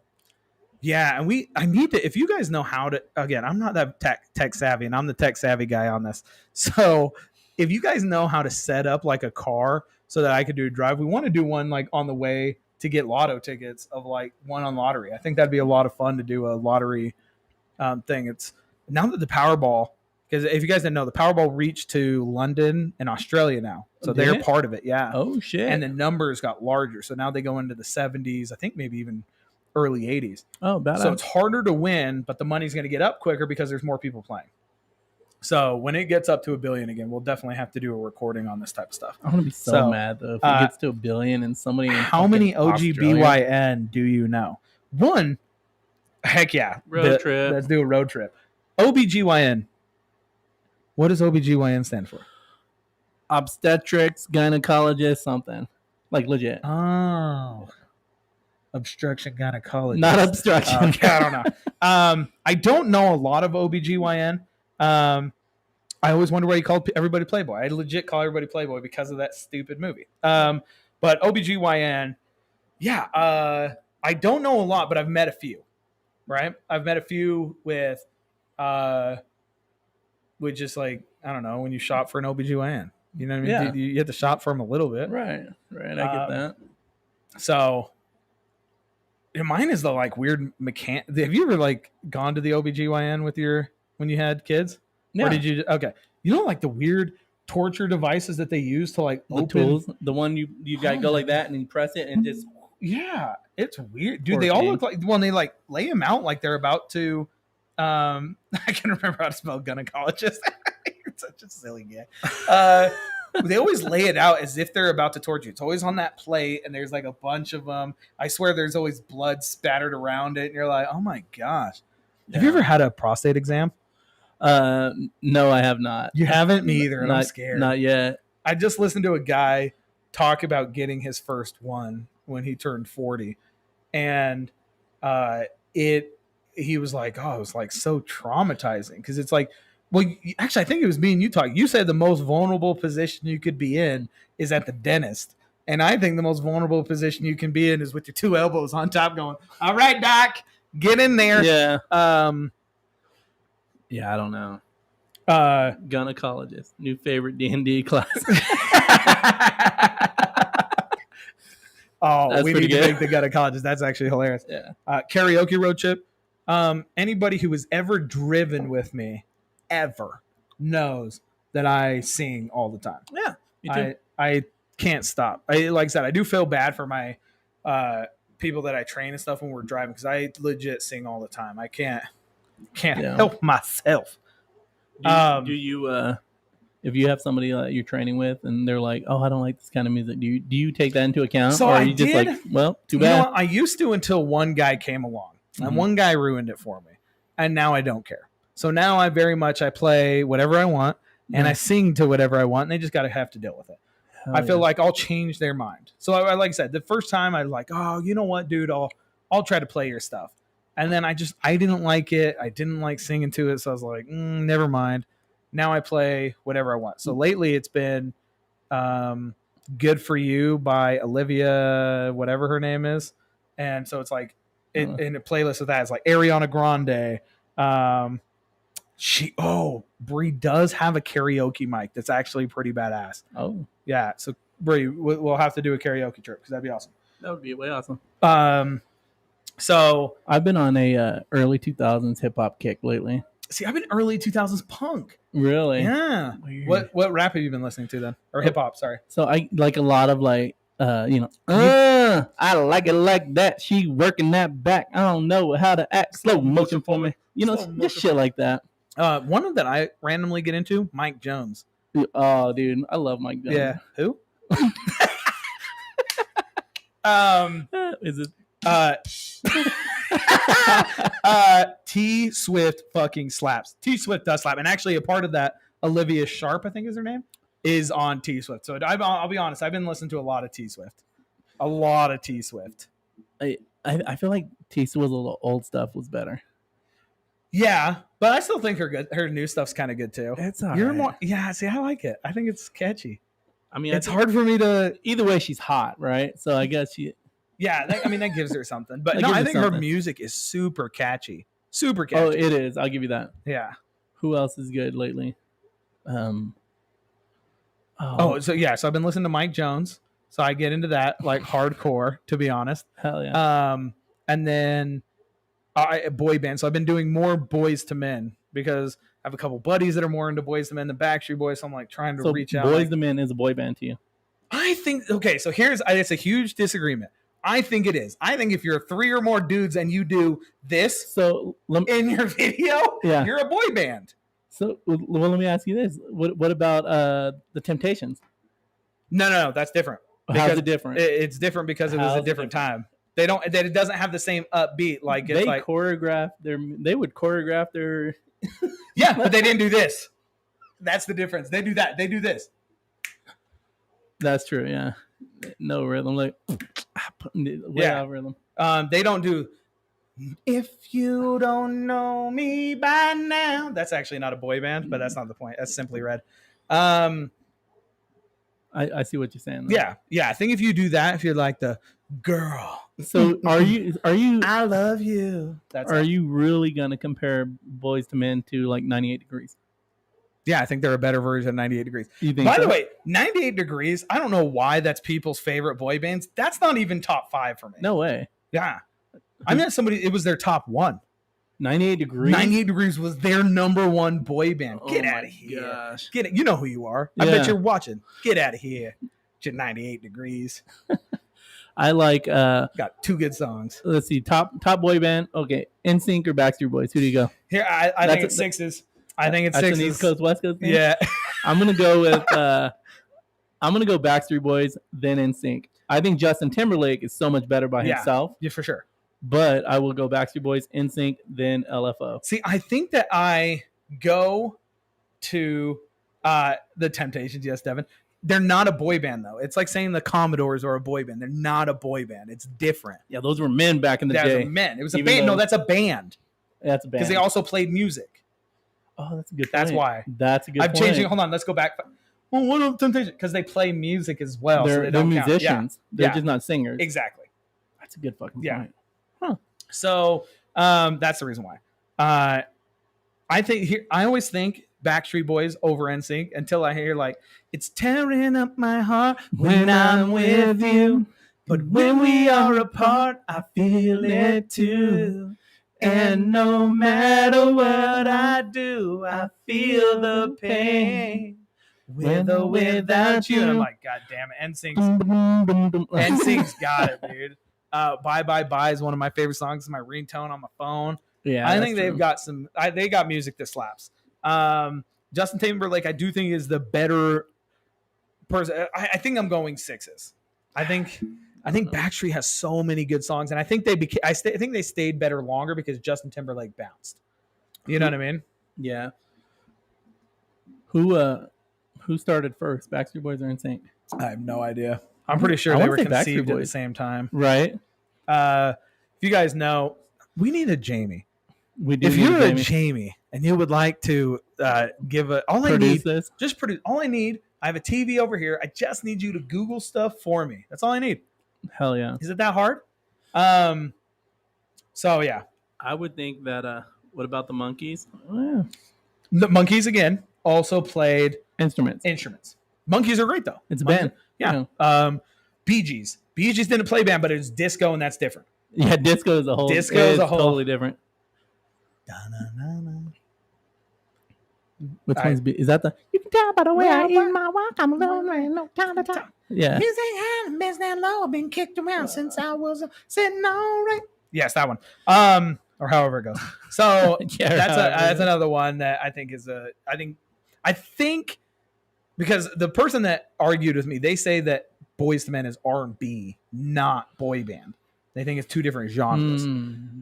Yeah, and I need to. If you guys know how to, again, I'm not that tech savvy, and I'm the tech savvy guy on this. So, if you guys know how to set up like a car so that I could do a drive, we want to do one like on the way to get lotto tickets of like one on lottery. I think that'd be a lot of fun to do a lottery thing. It's now that the Powerball, because if you guys didn't know, the Powerball reached to London and Australia now, so they're part of it. Yeah. Oh shit. And the numbers got larger, so now they go into the 70s. I think maybe even early 80s. Oh, badass. So it's harder to win, but the money's going to get up quicker because there's more people playing. So when it gets up to $1 billion again, we'll definitely have to do a recording on this type of stuff. I'm gonna be so mad though if it gets to $1 billion and somebody. How many OGBYN do you know? One. Heck yeah. Road trip. Let's do a road trip. OBGYN. What does OBGYN stand for? Obstetrics, gynecologist, something. Like legit. Oh. Obstruction gynecologist. Not obstruction. Okay, I don't know. I don't know a lot of OBGYN. I always wonder why you called everybody Playboy. I legit call everybody Playboy because of that stupid movie. But OBGYN, yeah. I don't know a lot, but I've met a few. Right? I've met a few with just like, I don't know, when you shop for an OBGYN. You know what I mean? Yeah. You have to shop for them a little bit. Right. I get that. So mine is the like weird Have you ever like gone to the OBGYN with when you had kids? Yeah. Or did you? Okay. You know, like the weird torture devices that they use to like the open tools, the one you got to go like that and you press it and just. Yeah, it's weird, dude. They all look like when they like lay them out like they're about to. I can remember how to spell gynecologist. You're such a silly guy. They always lay it out as if they're about to torture you. It's always on that plate, and there's like a bunch of them. I swear, there's always blood spattered around it, and you're like, "Oh my gosh!" Yeah. Have you ever had a prostate exam? No, I have not. You haven't? Me either. And I'm scared. Not yet. I just listened to a guy talk about getting his first one when he turned 40, and he was like, "Oh, it was like so traumatizing because it's like." Well, actually, I think it was me and you talk. You said the most vulnerable position you could be in is at the dentist. And I think the most vulnerable position you can be in is with your two elbows on top going, all right, doc, get in there. Yeah. Yeah, I don't know. Gynecologist, new favorite D&D class. Oh, we need to make the gynecologist. That's actually hilarious. Yeah. Karaoke road trip. Anybody who has ever driven with me ever knows that I sing all the time. Yeah, me too. I can't stop. Like I said, I do feel bad for my people that I train and stuff when we're driving because I legit sing all the time. I can't help myself. Do you if you have somebody that you're training with and they're like, "Oh, I don't like this kind of music," do you take that into account, so or are you just like, "Well, too bad"? You know, I used to until one guy came along, and one guy ruined it for me, and now I don't care. So now I play whatever I want and I sing to whatever I want and they just have to deal with it. I feel like I'll change their mind. So I like I said, the first time I was like, oh, you know what, dude, I'll try to play your stuff. And then I didn't like it. I didn't like singing to it. So I was like, never mind. Now I play whatever I want. So lately it's been Good For You by Olivia, whatever her name is. And so it's like in a playlist of that, it's like Ariana Grande, Bree does have a karaoke mic that's actually pretty badass. Oh, yeah. So Bree, we'll have to do a karaoke trip because that'd be awesome. that would be way awesome. So I've been on a early 2000s hip hop kick lately. See, I've been early 2000s punk. Really? Yeah. Weird. What rap have you been listening to then? Or hip hop, sorry. So I like a lot of like I like it like that. She working that back. I don't know how to act. Slow motion for me. Just shit like that. One that I randomly get into, Mike Jones. Oh, dude, I love Mike Jones. Yeah. Who? Is it? T Swift fucking slaps. T Swift does slap, and actually a part of that, Olivia Sharp, I think is her name, is on T Swift. So I'll be honest, I've been listening to a lot of T Swift. A lot of T Swift. I feel like T Swift's old stuff was better. Yeah, but I still think her new stuff's kind of good too. It's all right. Yeah, see, I like it. I think it's catchy. I mean, it's hard for me to. Either way, she's hot, right? So I guess she. Yeah, that gives her something. But no, I think her music is super catchy. Super catchy. Oh, it is. I'll give you that. Yeah. Who else is good lately? So I've been listening to Mike Jones. So I get into that like hardcore, to be honest. Hell yeah. And then boy band. So I've been doing more Boys to Men because I have a couple buddies that are more into Boys to Men than Backstreet Boys. So I'm like trying to reach out. Boys to Men is a boy band to you? I think, okay, so it's a huge disagreement. I think it is. I think if you're 3 or more dudes and you do this in your video, you're a boy band. So let me ask you this. What about the Temptations? No, that's different. How's it different? It's different because it was a different time. It doesn't have the same upbeat. Like they would choreograph their yeah, but they didn't do this. That's the difference. They do that. They do this. That's true, yeah. No rhythm, like rhythm. They don't do if you don't know me by now. That's actually not a boy band, but that's not the point. That's Simply Red. I see what you're saying though. Yeah. I think if you do that, if you're like the girl. So are you I love you. Are you really gonna compare Boys to Men to like 98 Degrees? Yeah, I think they're a better version of 98 Degrees. By the way, 98 Degrees, I don't know why that's people's favorite boy bands. That's not even top 5 for me. No way. Yeah. I met somebody, it was their top 1. 98 Degrees? 98 Degrees was their number 1 boy band. Get out of here. Gosh. Get it. You know who you are. Yeah. I bet you're watching. Get out of here. You're 98 Degrees. I like... got 2 good songs. Let's see. Top boy band. Okay. NSYNC or Backstreet Boys? Who do you go? Here, I think it's Sixes. I think it's That's Sixes. An East Coast, West Coast thing? Yeah. I'm gonna go with I'm gonna go Backstreet Boys, then NSYNC. I think Justin Timberlake is so much better by himself. Yeah, for sure. But I will go Backstreet Boys, NSYNC, then LFO. See, I think that I go to the Temptations. Yes, Devin. They're not a boy band though. It's like saying the Commodores are a boy band. They're not a boy band. It's different. Yeah, those were men back in the day. Those were men. It was a band. No, that's a band. That's a band. Because they also played music. Oh, that's a good point. That's why. That's a good point. I'm changing. Hold on. Let's go back. Well, what of Temptation? Because they play music as well. They're musicians. They're just not singers. Exactly. That's a good fucking point. Huh. So that's the reason why. I always think Backstreet Boys over NSYNC until I hear like, it's tearing up my heart when I'm with you. But when we are apart, I feel it too. And no matter what I do, I feel the pain. With or without you. And I'm like, God damn it. NSYNC's got it, dude. Bye Bye Bye is one of my favorite songs. It's my ringtone on my phone. Yeah, I think they've got they got music that slaps. Justin Timberlake, I do think is the better person. I think I'm going Sixes. I think Backstreet has so many good songs, and I think I think they stayed better longer because Justin Timberlake bounced. You know what I mean? Yeah. Who started first, Backstreet Boys or NSYNC? I have no idea. I'm pretty sure they were conceived at the same time. Right. If you guys know, we need a Jamie. We do. If you're a Jamie and you would like to give all I need, just produce. All I need. I have a TV over here. I just need you to Google stuff for me. That's all I need. Hell yeah. Is it that hard? So yeah. I would think that what about the Monkees? Yeah. The Monkeys again also played instruments. Monkeys are great though. It's a band. Yeah. Bee Gees. Bee Gees didn't play band, but it was disco, and that's different. Yeah, disco is a whole. Totally different. Which one's is that the? You can tell by the way I eat my walk. I'm alone, no time to talk. Yeah. Music had been that low. I've been kicked around since I was sitting on right. Yes, that one. Or however it goes. So that's another one that I think is I think because the person that argued with me, they say that Boyz II Men is R&B, not boy band. They think it's two different genres.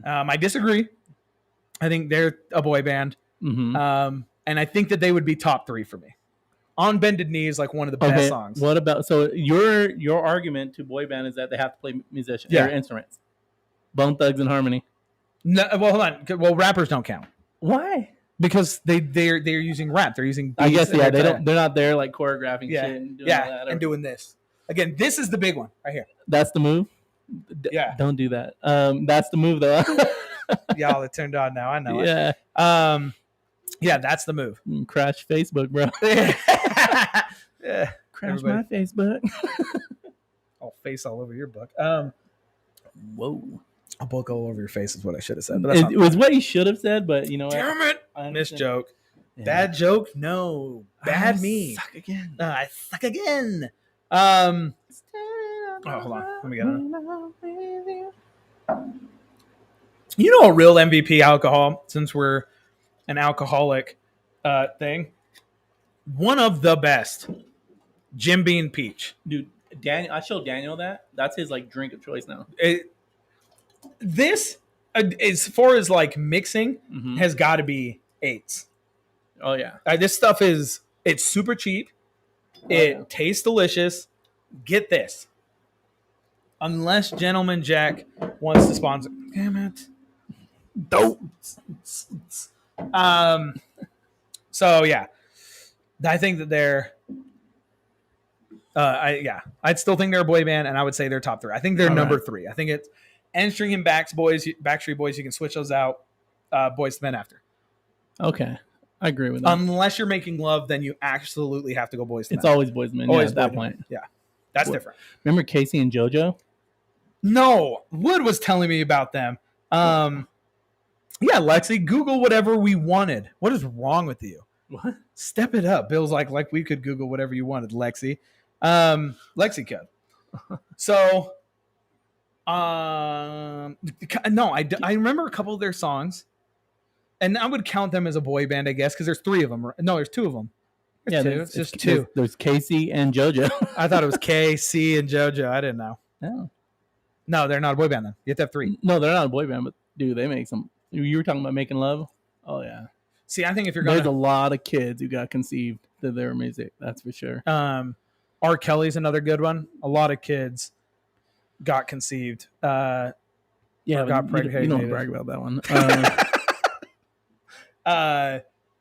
I disagree. I think they're a boy band. Mm-hmm. And I think that they would be top 3 for me. On Bended Knee is like one of the best songs. What about your argument to boy band is that they have to play musicians, their instruments, Bone Thugs and Harmony. No, well, hold on. Well, rappers don't count. Why? Because they're using rap. They're using beats. I guess they're not there like choreographing shit and doing all that. And doing this. Again, this is the big one right here. That's the move. Don't do that. That's the move though. Y'all, it turned on now. I know it. Yeah, that's the move. Crash Facebook, bro. Crash my Facebook. I'll face all over your book. Whoa. A book all over your face is what I should have said. But it was what you should have said, but you know what? Damn it. Missed joke. Yeah. Bad joke? No. Bad me. Suck again. I suck again. Hold on. Let me get it. You know a real MVP alcohol, since we're an alcoholic thing? One of the best. Jim Beam Peach. Dude, Daniel, I showed Daniel that. That's his like drink of choice now. This, as far as like mixing, has got to be 8s. Oh yeah. This stuff it's super cheap. It tastes delicious. Get this. Unless Gentleman Jack wants to sponsor. Damn it. Don't. So yeah. I think that they're I'd still think they're a boy band, and I would say they're top 3. I think they're number 3. I think it's N-String and Backstreet Boys. You can switch those out. Boyz II Men after. Okay. I agree with that. Unless you're making love, then you absolutely have to go Boyz II Men. It's always Boyz II Men. Always at that point. Yeah. That's different. Remember Casey and JoJo? No. Wood was telling me about them. Yeah, Lexi, Google whatever we wanted. What is wrong with you? What? Step it up. Bill's like we could Google whatever you wanted, Lexi. Lexi could. So, no, I remember a couple of their songs, and I would count them as a boy band, I guess, because there's 3 of them. No, there's 2 of them. It's just 2. There's Casey and JoJo. I thought it was K, C, and JoJo. I didn't know. No, they're not a boy band then. You have to have 3. No, they're not a boy band, but dude, they make some. You were talking about making love? Oh yeah. See, I think if you're going, there's a lot of kids who got conceived to their music. That's for sure. R. Kelly's another good one. A lot of kids got conceived. Yeah, got pregnant. You don't brag about that one.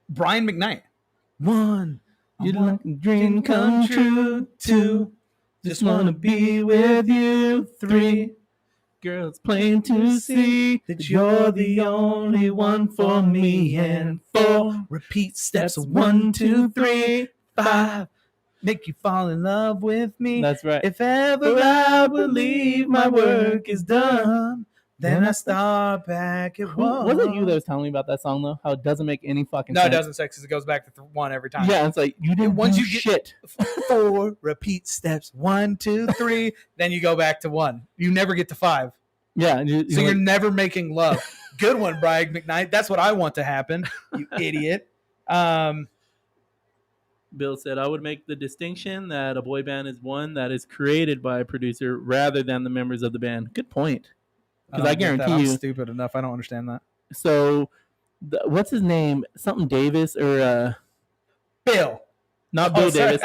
Brian McKnight. 1. You'd like a dream come true. 2. Just wanna be with you. 3. Girl, it's plain to see that you're the only one for me. And 4. Repeat steps 1, 2, 3, 5. Make you fall in love with me. That's right. If ever I believe my work is done, then I start back at 1. Wasn't you that was telling me about that song though? How it doesn't make any fucking sense. No, it doesn't, because it goes back to 1 every time. Yeah, it's like you didn't once do you get shit. 4 repeat steps 1, 2, 3, then you go back to 1. You never get to 5. Yeah, so you're never making love. Good one, Brian McKnight. That's what I want to happen. You idiot. Bill said, I would make the distinction that a boy band is one that is created by a producer rather than the members of the band. Good point. Because I guarantee I'm stupid enough. I don't understand that. So, what's his name? Something Davis or Bill. Not Bill Davis.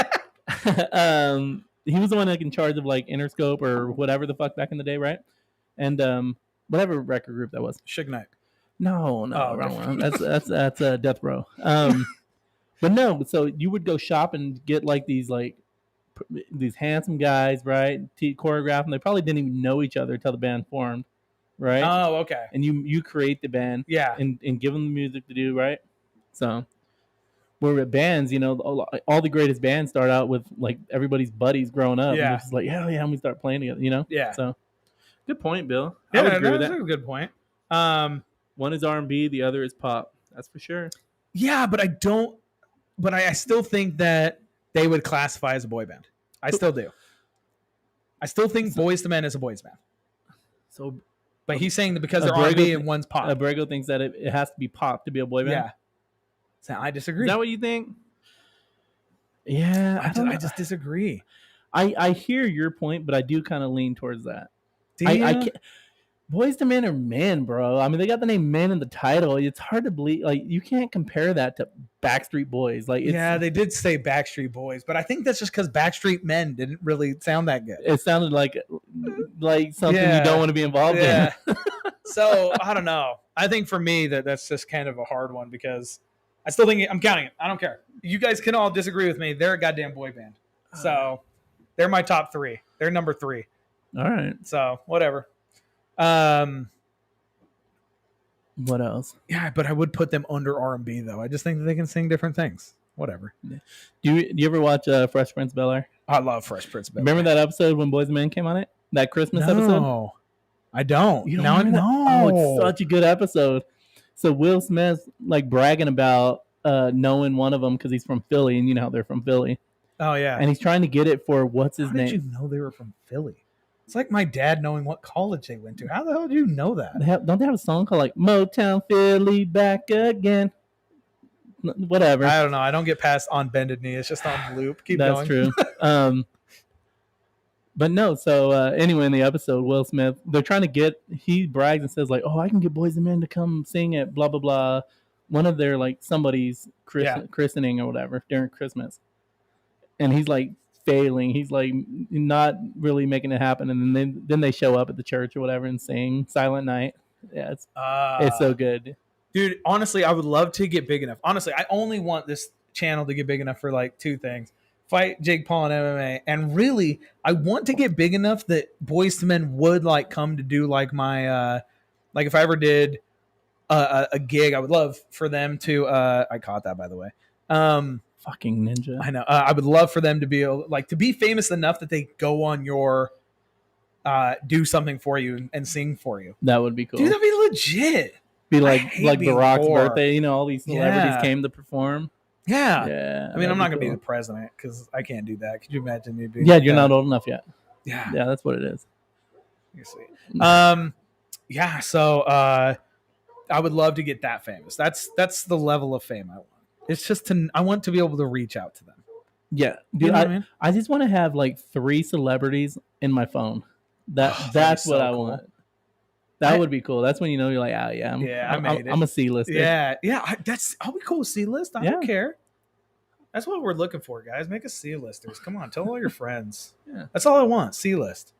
He was the one like in charge of like Interscope or whatever the fuck back in the day, right? And whatever record group that was. Suge Knight. No, wrong one. That's Death Row. But no, so you would go shop and get like these handsome guys, right? Choreograph them. They probably didn't even know each other until the band formed, right? Oh, okay. And you create the band, yeah, and give them the music to do, right? So Where at bands, all the greatest bands start out with like everybody's buddies growing up. And Yeah. they're just like, hell yeah, and we start playing together. Yeah. So good point, Bill. Yeah, I would agree with that's that. a good point. One is R&B, the other is pop. That's for sure. Yeah, but I still think that they would classify as a boy band. I still do. I still think Boyz II Men is a boys band. So, but he's saying that because they're R&B and one's pop. Abrego thinks that it has to be pop to be a boy band. Yeah. So I disagree. Is that what you think? Yeah, I just disagree. I hear your point, but I do kind of lean towards that. Do you? I can't. Boyz II Men are men, bro. I mean, they got the name men in the title. It's hard to believe. Like, you can't compare that to Backstreet Boys. Like, yeah, they did say Backstreet Boys, but I think that's just because Backstreet Men didn't really sound that good. It sounded like something you don't want to be involved in. So I don't know. I think for me that's just kind of a hard one because I still think I'm counting it. I don't care. You guys can all disagree with me. They're a goddamn boy band. So they're my top 3. They're number 3. All right. So whatever. What else? Yeah, but I would put them under R&B though. I just think that they can sing different things. Whatever. Yeah. Do you ever watch Fresh Prince of Bel-Air? I love Fresh Prince of Bel-Air. Remember that episode when Boyz II Men came on it? That Christmas episode? No, I don't. You don't know? Oh, it's such a good episode. So Will Smith like bragging about knowing one of them because he's from Philly, and you know how they're from Philly. Oh yeah. And he's trying to get it for what's his name? How did you know they were from Philly? It's like my dad knowing what college they went to. How the hell do you know that? Don't they have a song called like Motown Philly Back Again? Whatever. I don't know. I don't get past On Bended Knee. It's just on loop. Keep going. That's true. But no, so anyway, in the episode, Will Smith, they're trying to he brags and says like, oh, I can get Boyz II Men to come sing at blah, blah, blah. One of their like somebody's christening or whatever during Christmas. And he's like failing. He's like not really making it happen. And then they show up at the church or whatever and sing Silent Night. Yeah, it's so good. Dude, honestly, I would love to get big enough. Honestly, I only want this channel to get big enough for like 2 things. Fight, Jake Paul, and MMA. And really, I want to get big enough that Boyz II Men would like come to do like my like if I ever did a gig, I would love for them to I caught that, by the way. Fucking ninja. I know. I would love for them to be like to be famous enough that they go on your do something for you and sing for you. That would be cool. Dude, that'd be legit. Be like Barack's birthday, all these celebrities came to perform. Yeah. I mean, I'm not going to be the president because I can't do that. Could you imagine me being you're not old enough yet. Yeah. Yeah, that's what it is. You see. Yeah, so I would love to get that famous. That's the level of fame I want. It's just I want to be able to reach out to them. Yeah. Dude, you know what I mean? I just want to have like 3 celebrities in my phone. That's what I want. That would be cool. That's when you're like, oh yeah, I'm a C-lister. Yeah, I'll be cool with C-list. I don't care. That's what we're looking for, guys. Make us C-listers. Come on, tell all your friends. Yeah, that's all I want. C-list.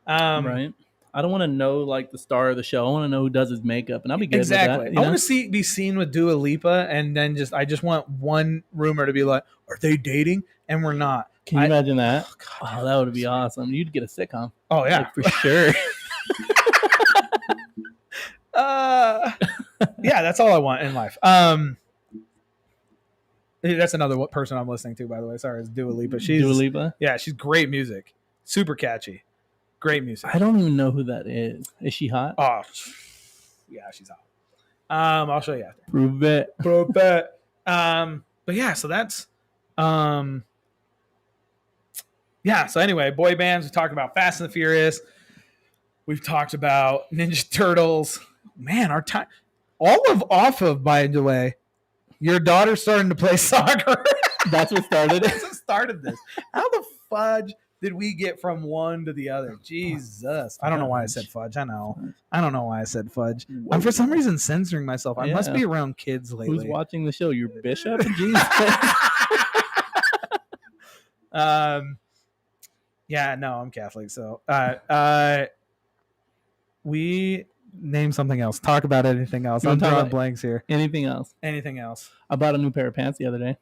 Right. I don't want to know like the star of the show. I want to know who does his makeup, and I'll be good with that. I want to be seen with Dua Lipa, and then I just want one rumor to be like, are they dating? And we're not. Can you imagine that? Oh, that would be awesome. You'd get a sitcom. Oh yeah, like, for sure. Yeah, that's all I want in life. That's another person I'm listening to, by the way. Sorry, it's Dua Lipa. Dua Lipa? Yeah, she's great music. Super catchy. Great music. I don't even know who that is. Is she hot? Oh, yeah, she's hot. I'll show you after. Prove it. But yeah, so that's yeah, so anyway, boy bands, we talked about Fast and the Furious. We've talked about Ninja Turtles. Man, our time off of, by the way, your daughter's starting to play soccer. That's what started it. That's what started this. How the fudge did we get from one to the other? Jesus. I don't know why I said fudge. I don't know why I said fudge. I'm for some reason censoring myself. I must be around kids lately. Who's watching the show? Your bishop? Jesus. Yeah, no, I'm Catholic. So we name something else. Talk about anything else. I'm drawing blanks here. Anything else? Anything else? I bought a new pair of pants the other day.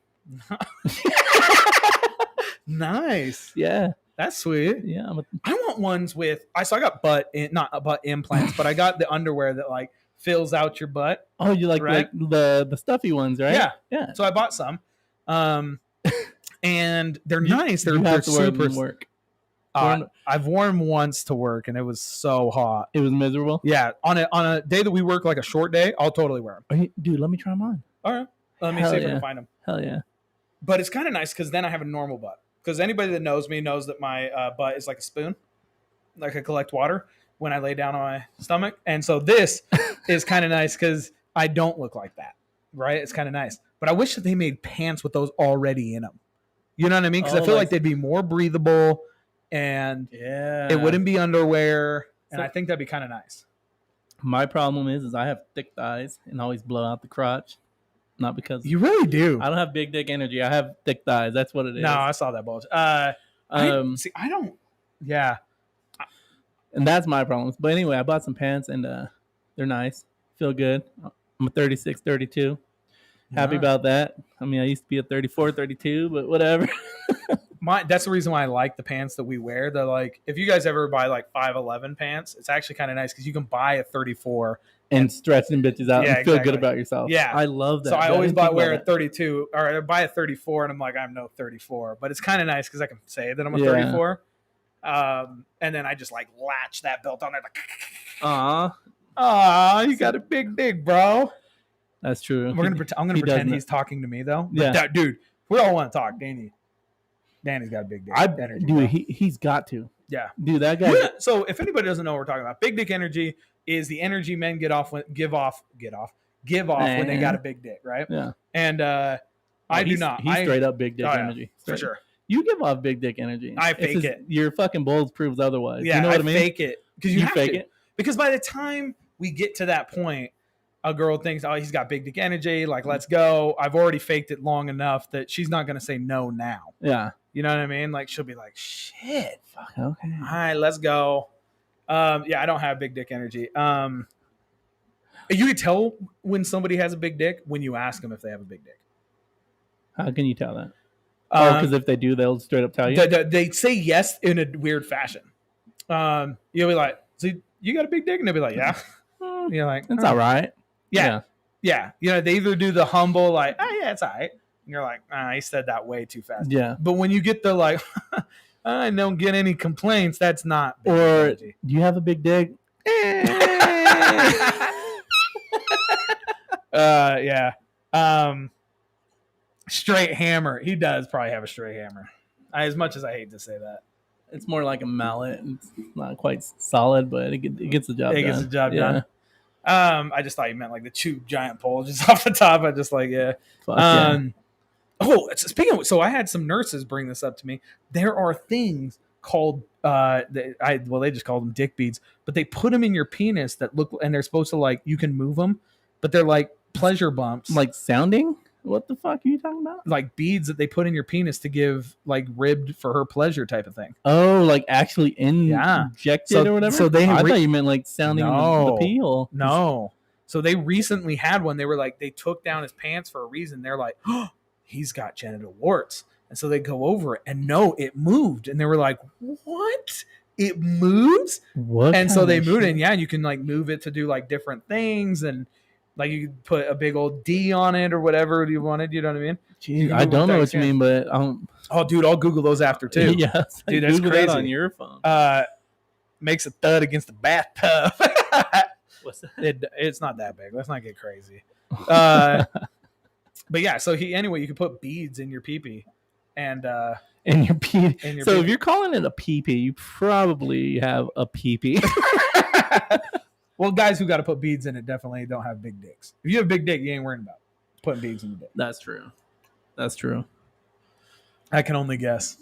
Nice. Yeah. That's sweet. Yeah. I want ones with I got not butt implants, but I got the underwear that like fills out your butt. Oh, you like right? the stuffy ones, right? Yeah. Yeah. So I bought some. And they're You- nice. you They're have to wear them super. to work. I've worn them once to work, and it was so hot. It was miserable. Yeah, on a day that we work like a short day, I'll totally wear them. Dude, let me try them on. All right, let me Hell see if I yeah. can find them. Hell yeah. But it's kind of nice because then I have a normal butt. Because anybody that knows me knows that my butt is like a spoon, like I collect water when I lay down on my stomach. And so this is kind of nice because I don't look like that, right? It's kind of nice. But I wish that they made pants with those already in them. You know what I mean? Because I feel like they'd be more breathable, and it wouldn't be underwear, and I think that'd be kind of nice. My problem is I have thick thighs and always blow out the crotch. Not because you really do. I don't have big dick energy. I have thick thighs. That's what it is. No, I saw that bulge. I don't. Yeah, and that's my problems. But anyway, I bought some pants and they're nice. Feel good. I'm a 36, 32. Happy about that. I mean, I used to be a 34, 32, but whatever. That's the reason why I like the pants that we wear. They're like, if you guys ever buy like 5'11" pants, it's actually kind of nice because you can buy a 34 and stretch them bitches out and feel good about yourself. Yeah. I love that. So I always wear a 32 or I buy a 34 and I'm like, I'm no 34. But it's kind of nice because I can say that I'm a 34. And then I just like latch that belt on there. Like, Aw, you got a big dick, bro. That's true. I'm gonna pretend he's talking to me though. But dude, we all want to talk. Danny's got a big dick energy. Dude, he's got to. Yeah, dude, that guy. So if anybody doesn't know what we're talking about, big dick energy is the energy men give off when they got a big dick, right? Yeah. And I do not. He's straight up big dick energy for sure. You give off big dick energy. I fake it. Your fucking balls proves otherwise. Yeah, you know what I mean? Fake it because you have fake to. it Because by the time we get to that point, a girl thinks, oh, he's got big dick energy. Like, let's go. I've already faked it long enough that she's not going to say no now. Yeah. You know what I mean? Like, she'll be like, shit. Fuck, okay. All right, let's go. Yeah, I don't have big dick energy. You can tell when somebody has a big dick when you ask them if they have a big dick. How can you tell that? Because if they do, they'll straight up tell you. They say yes in a weird fashion. You'll be like, so you got a big dick? And they'll be like, yeah. You're like, it's all right. Yeah. You know, they either do the humble, like, oh, yeah, it's all right. And you're like, he said that way too fast. Yeah. But when you get the, like, I don't get any complaints, that's not big or energy. Do you have a big dick? Yeah. Straight hammer. He does probably have a straight hammer. As much as I hate to say that. It's more like a mallet. It's not quite solid, but it gets the job done. It gets the job done. I just thought you meant like the two giant poles just off the top. I just like, yeah. Oh, speaking of, so I had some nurses bring this up to me. There are things called, they just call them dick beads, but they put them in your penis that look, and they're supposed to like, you can move them, but they're like pleasure bumps. Like sounding? What the fuck are you talking about? Like beads that they put in your penis to give like ribbed for her pleasure type of thing. Oh, like actually injected or whatever? So I thought you meant like sounding the pee hole. No. So they recently had one. They were like, they took down his pants for a reason. They're like, oh, he's got genital warts. And so they go over it and no, it moved. And they were like, what? It moves? What? And so they moved it. And yeah, you can like move it to do like different things. And like you could put a big old D on it or whatever you wanted. You know what I mean? Jeez, I don't know what you mean, but oh, dude, I'll Google those after too. Yeah, dude, that's crazy. That on your phone. Makes a thud against the bathtub. What's that? It's not that big. Let's not get crazy. But yeah, so you could put beads in your pee-pee and in your pee. So if you're calling it a pee-pee, you probably have a pee-pee. Well, guys who got to put beads in it definitely don't have big dicks. If you have a big dick, you ain't worrying about putting beads in your dick. That's true. I can only guess.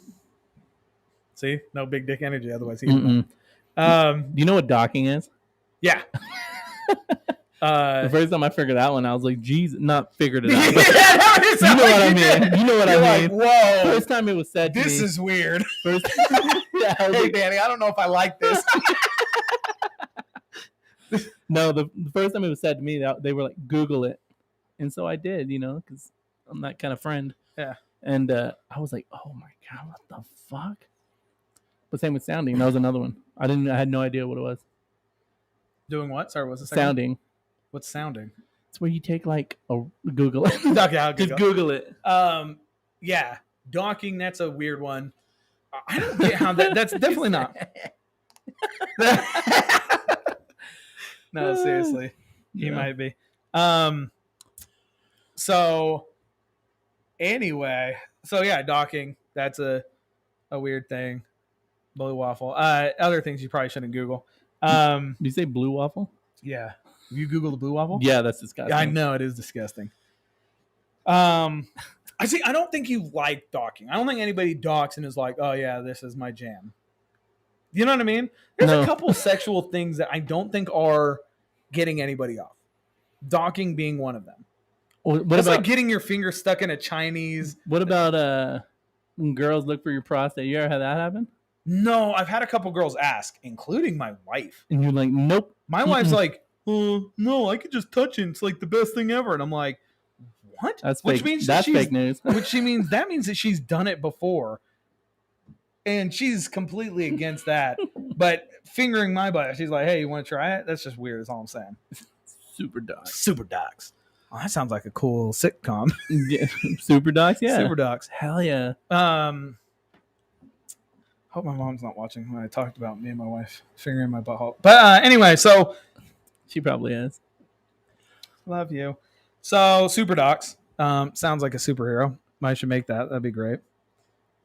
See? No big dick energy. Otherwise, he do you know what docking is? Yeah. The first time I figured that one, I was like, geez, not figured it out. Yeah, you know what I mean. You know what I mean. Like, whoa. First time it was said to me. This is weird. Hey, Danny, I don't know if I like this. No, the first time it was said to me, they were like, Google it. And so I did, because I'm that kind of friend. Yeah. And I was like, oh my God, what the fuck? But same with sounding. That was another one. I had no idea what it was. Doing what? Sorry, what was the sounding? What's sounding? It's where you take like a Google it. Okay, I'll Just Google it. Yeah, docking. That's a weird one. I don't get how that's definitely not. No, seriously, he might be. So anyway, so yeah, docking. That's a weird thing. Blue waffle. Other things you probably shouldn't Google. Did you say blue waffle? Yeah. You Google the blue waffle? Yeah, that's disgusting. I know it is disgusting. I don't think you like docking. I don't think anybody docks and is like, oh yeah, this is my jam. You know what I mean? There's a couple sexual things that I don't think are getting anybody off. Docking being one of them. It's like getting your finger stuck in a Chinese. What about when girls look for your prostate? You ever had that happen? No, I've had a couple girls ask, including my wife. And you're like, nope. My wife's like, no, I could just touch it. It's like the best thing ever. And I'm like, what? That's fake. That's fake news. That means that she's done it before. And she's completely against that. But fingering my butt, she's like, hey, you want to try it? That's just weird. That's all I'm saying. Super docs. Super docs. Oh, that sounds like a cool sitcom. Yeah. Super docs, yeah. Super docs. Hell yeah. Hope my mom's not watching when I talked about me and my wife fingering my butthole. But anyway, so she probably is. Love you. So Super Docs sounds like a superhero. I should make that. That'd be great.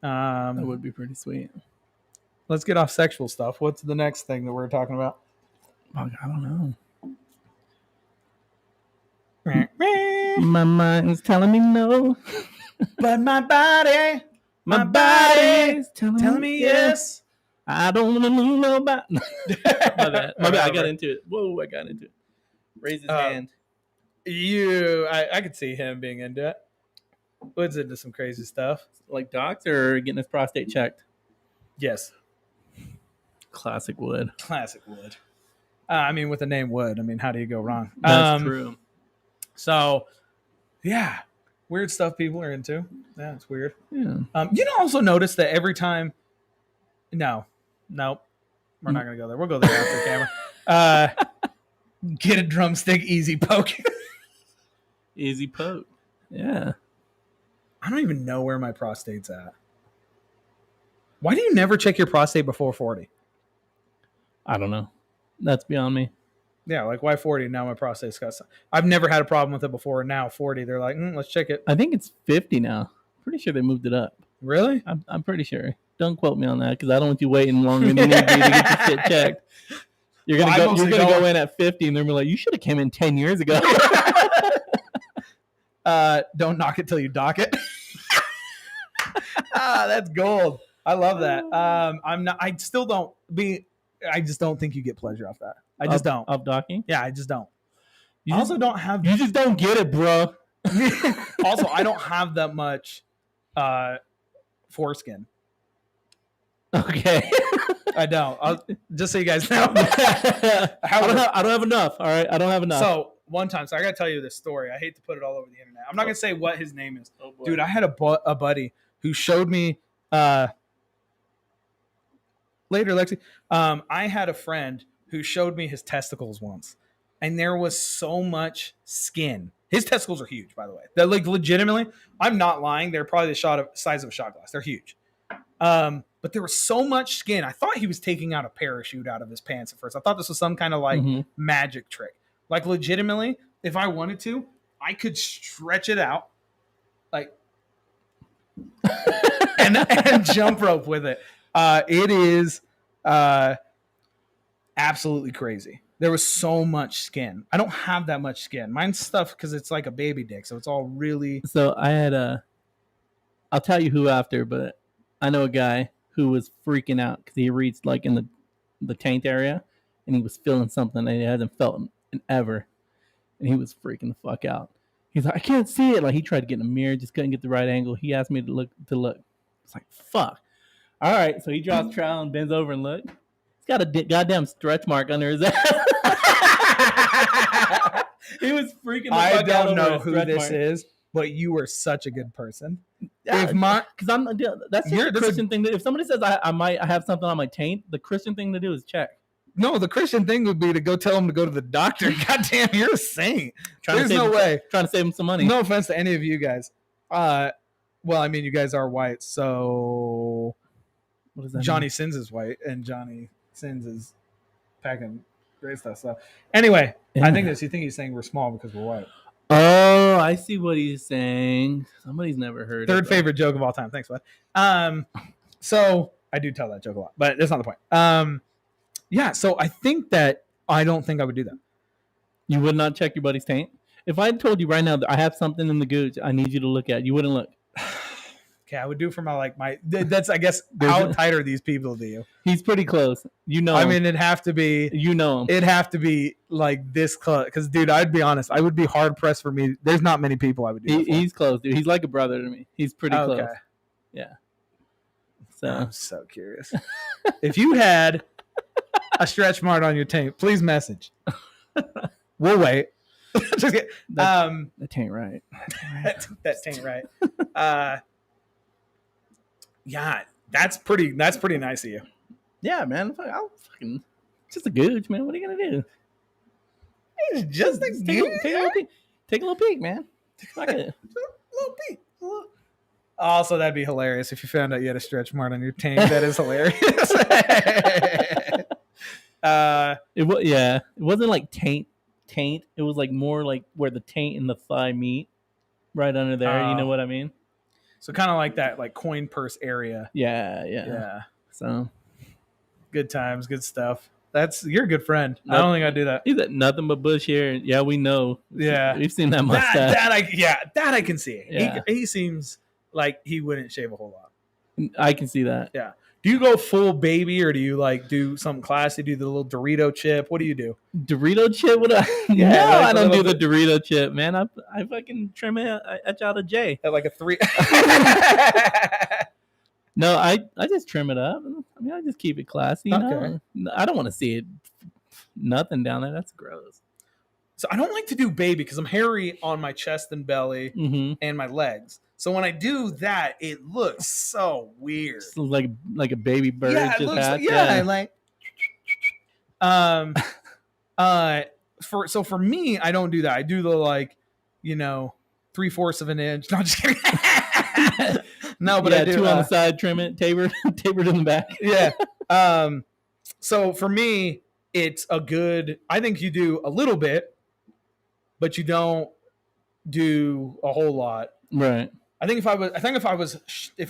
That would be pretty sweet. Let's get off sexual stuff. What's the next thing that we're talking about? I don't know. My mind's telling me no, but my body's telling me yes. I don't want to know nobody. My bad. I got into it. Whoa, I got into it. Raise his hand. I could see him being into it. Wood's into some crazy stuff. Like docs or getting his prostate checked? Yes. Classic Wood. Classic Wood. I mean, with the name Wood, I mean, how do you go wrong? That's true. So, yeah, weird stuff people are into. Yeah, it's weird. Yeah. You also notice that every time. No, we're not gonna go there. We'll go there after camera. Get a drumstick, easy poke. Easy poke. Yeah. I don't even know where my prostate's at. Why do you never check your prostate before 40? I don't know. That's beyond me. Yeah, like why 40? Now my prostate's got some. I've never had a problem with it before. Now 40, they're like, let's check it. I think it's 50 now. Pretty sure they moved it up. Really? I'm pretty sure. Don't quote me on that because I don't want you waiting longer than you need to get your shit checked. You're gonna go in at 50, and they're gonna be like, you should have came in 10 years ago. Don't knock it till you dock it. That's gold. I love that. I just don't think you get pleasure off that. I just don't. Of docking? Yeah, I just don't. You just don't get it, bro. Also, I don't have that much foreskin. Okay. I don't. Just so you guys know. I don't have enough. All right. I don't have enough. So one time, I got to tell you this story. I hate to put it all over the internet. I'm not going to say what his name is. Oh, dude, I had a buddy who showed me later, Lexi. I had a friend who showed me his testicles once, and there was so much skin. His testicles are huge, by the way. They're like legitimately. I'm not lying. They're probably the size of a shot glass. They're huge. But there was so much skin. I thought he was taking out a parachute out of his pants at first. I thought this was some kind of like magic trick. Like legitimately, if I wanted to, I could stretch it out, like, and jump rope with it. It is absolutely crazy. There was so much skin. I don't have that much skin. Mine's stuff because it's like a baby dick, so it's all really. So I had I'll tell you who after, but I know a guy who was freaking out because he reached like in the taint area, and he was feeling something that he hasn't felt in ever, and he was freaking the fuck out. He's like, I can't see it. Like he tried to get in a mirror, just couldn't get the right angle. He asked me to look. It's like fuck. All right, so he draws the trowel and bends over and look. He's got a goddamn stretch mark under his ass. He was freaking the fuck out. I don't know who this is, but you were such a good person. Yeah, because that's the Christian thing. If somebody says I have something on my taint, the Christian thing to do is check. No, the Christian thing would be to go tell him to go to the doctor. Goddamn, you're a saint. There's no way. Trying to save him some money. No offense to any of you guys. Well, I mean, you guys are white, so What does that Johnny mean? Sins is white, and Johnny Sins is packing great stuff. So anyway, Yeah. I think you think he's saying we're small because we're white. Oh, I see what he's saying. Somebody's never heard Third it. favorite joke of all time. Thanks, bud. So I do tell that joke a lot, but that's not the point. Yeah, so I think that I don't think I would do that. You would not check your buddy's taint? If I told you right now that I have something in the gooch I need you to look at, you wouldn't look. Okay, I would do for my that's I guess how tight are these people to you? He's pretty close. You know I him. mean, it'd have to be You know him. it'd have to be like this close because dude, I'd be honest, I would be hard pressed for me. There's not many people I would do that for. He's close, dude. He's like a brother to me. He's pretty Okay. close. Yeah. So I'm so curious. If you had a stretch mark on your taint, please message. We'll wait. Just kidding. that taint right. That taint right. Yeah, that's pretty nice of you. Yeah, man. I'll fucking just a gooch, man. What are you gonna do? It's just like Take a little peek. Take a little peek, man. Fuck it. little peek. Also, that'd be hilarious if you found out you had a stretch mark on your taint. That is hilarious. It wasn't like taint. It was like more like where the taint and the thigh meet, right under there. You know what I mean? So kind of like that, like coin purse area. Yeah. So good times, good stuff. You're a good friend. I don't think I'd do that. He's at nothing but bush hair. Yeah, we know. Yeah, we've seen that mustache. That I can see. Yeah. He seems like he wouldn't shave a whole lot. I can see that. Yeah. Do you go full baby or do you like do something classy? Do the little Dorito chip? What do you do? Dorito chip? What? Yeah, no, like I don't do bit. the Dorito chip, man. I fucking trim it. I etch out a J. At like a 3. No, I just trim it up. I mean, I just keep it classy. Okay. I don't want to see it. Nothing down there. That's gross. So I don't like to do baby because I'm hairy on my chest and belly and my legs. So when I do that, it looks so weird. It's like a baby bird. Yeah, it looks like for me, I don't do that. I do the 3/4 of an inch. No, I'm just kidding. No, but I do 2 on the side, trim it, tapered in the back. Yeah. So for me, it's I think you do a little bit, but you don't do a whole lot. Right. I think if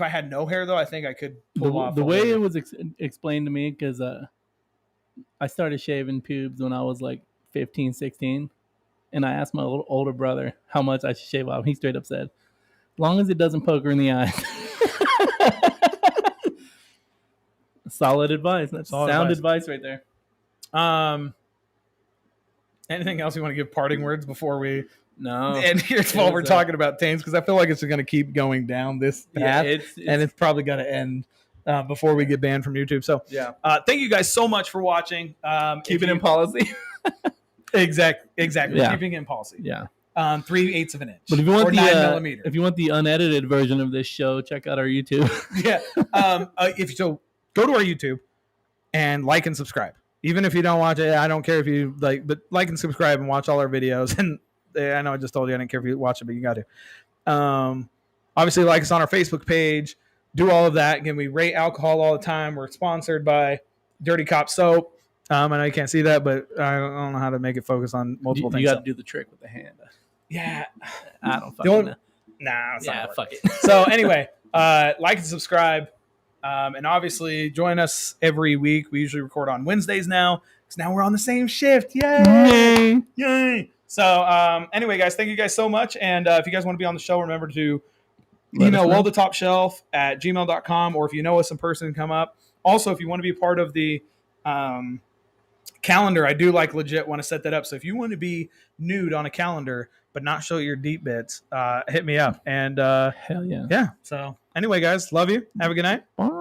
I had no hair though, I think I could pull off the way it was explained to me, because I started shaving pubes when I was like 15, 16, and I asked my older brother how much I should shave off. He straight up said, "As long as it doesn't poke her in the eyes." Solid advice. That's sound advice right there. Anything else you want to give parting words before we? No. And here's while we're talking about taints, because I feel like it's going to keep going down this path, and it's probably going to end before we get banned from YouTube. So yeah, thank you guys so much for watching. Keep it in policy. Exactly. Yeah. Keeping it in policy. Yeah. 3/8 of an inch. But if you want 9 millimeter. if you want the unedited version of this show, check out our YouTube. Yeah. Go to our YouTube and like and subscribe. Even if you don't watch it, I don't care if you but like and subscribe and watch all our videos. And I know I just told you I didn't care if you watch it, but you got to. Obviously, like us on our Facebook page. Do all of that. Again, we rate alcohol all the time. We're sponsored by Dirty Cop Soap. I know you can't see that, but I don't know how to make it focus on multiple things. You got to do the trick with the hand. Yeah. I don't fucking know. Nah, it's not fuck it. So anyway, like and subscribe. And obviously join us every week. We usually record on Wednesdays now, because now we're on the same shift. Yay! Yay! So anyway, guys, thank you guys so much. And if you guys want to be on the show, remember to email wellthetopshelf@gmail.com, or if you know us in person, come up. Also, if you want to be part of the calendar, I do legit want to set that up. So if you want to be nude on a calendar but not show your deep bits, hit me up. And hell yeah. Yeah. So anyway, guys, love you. Have a good night. Bye.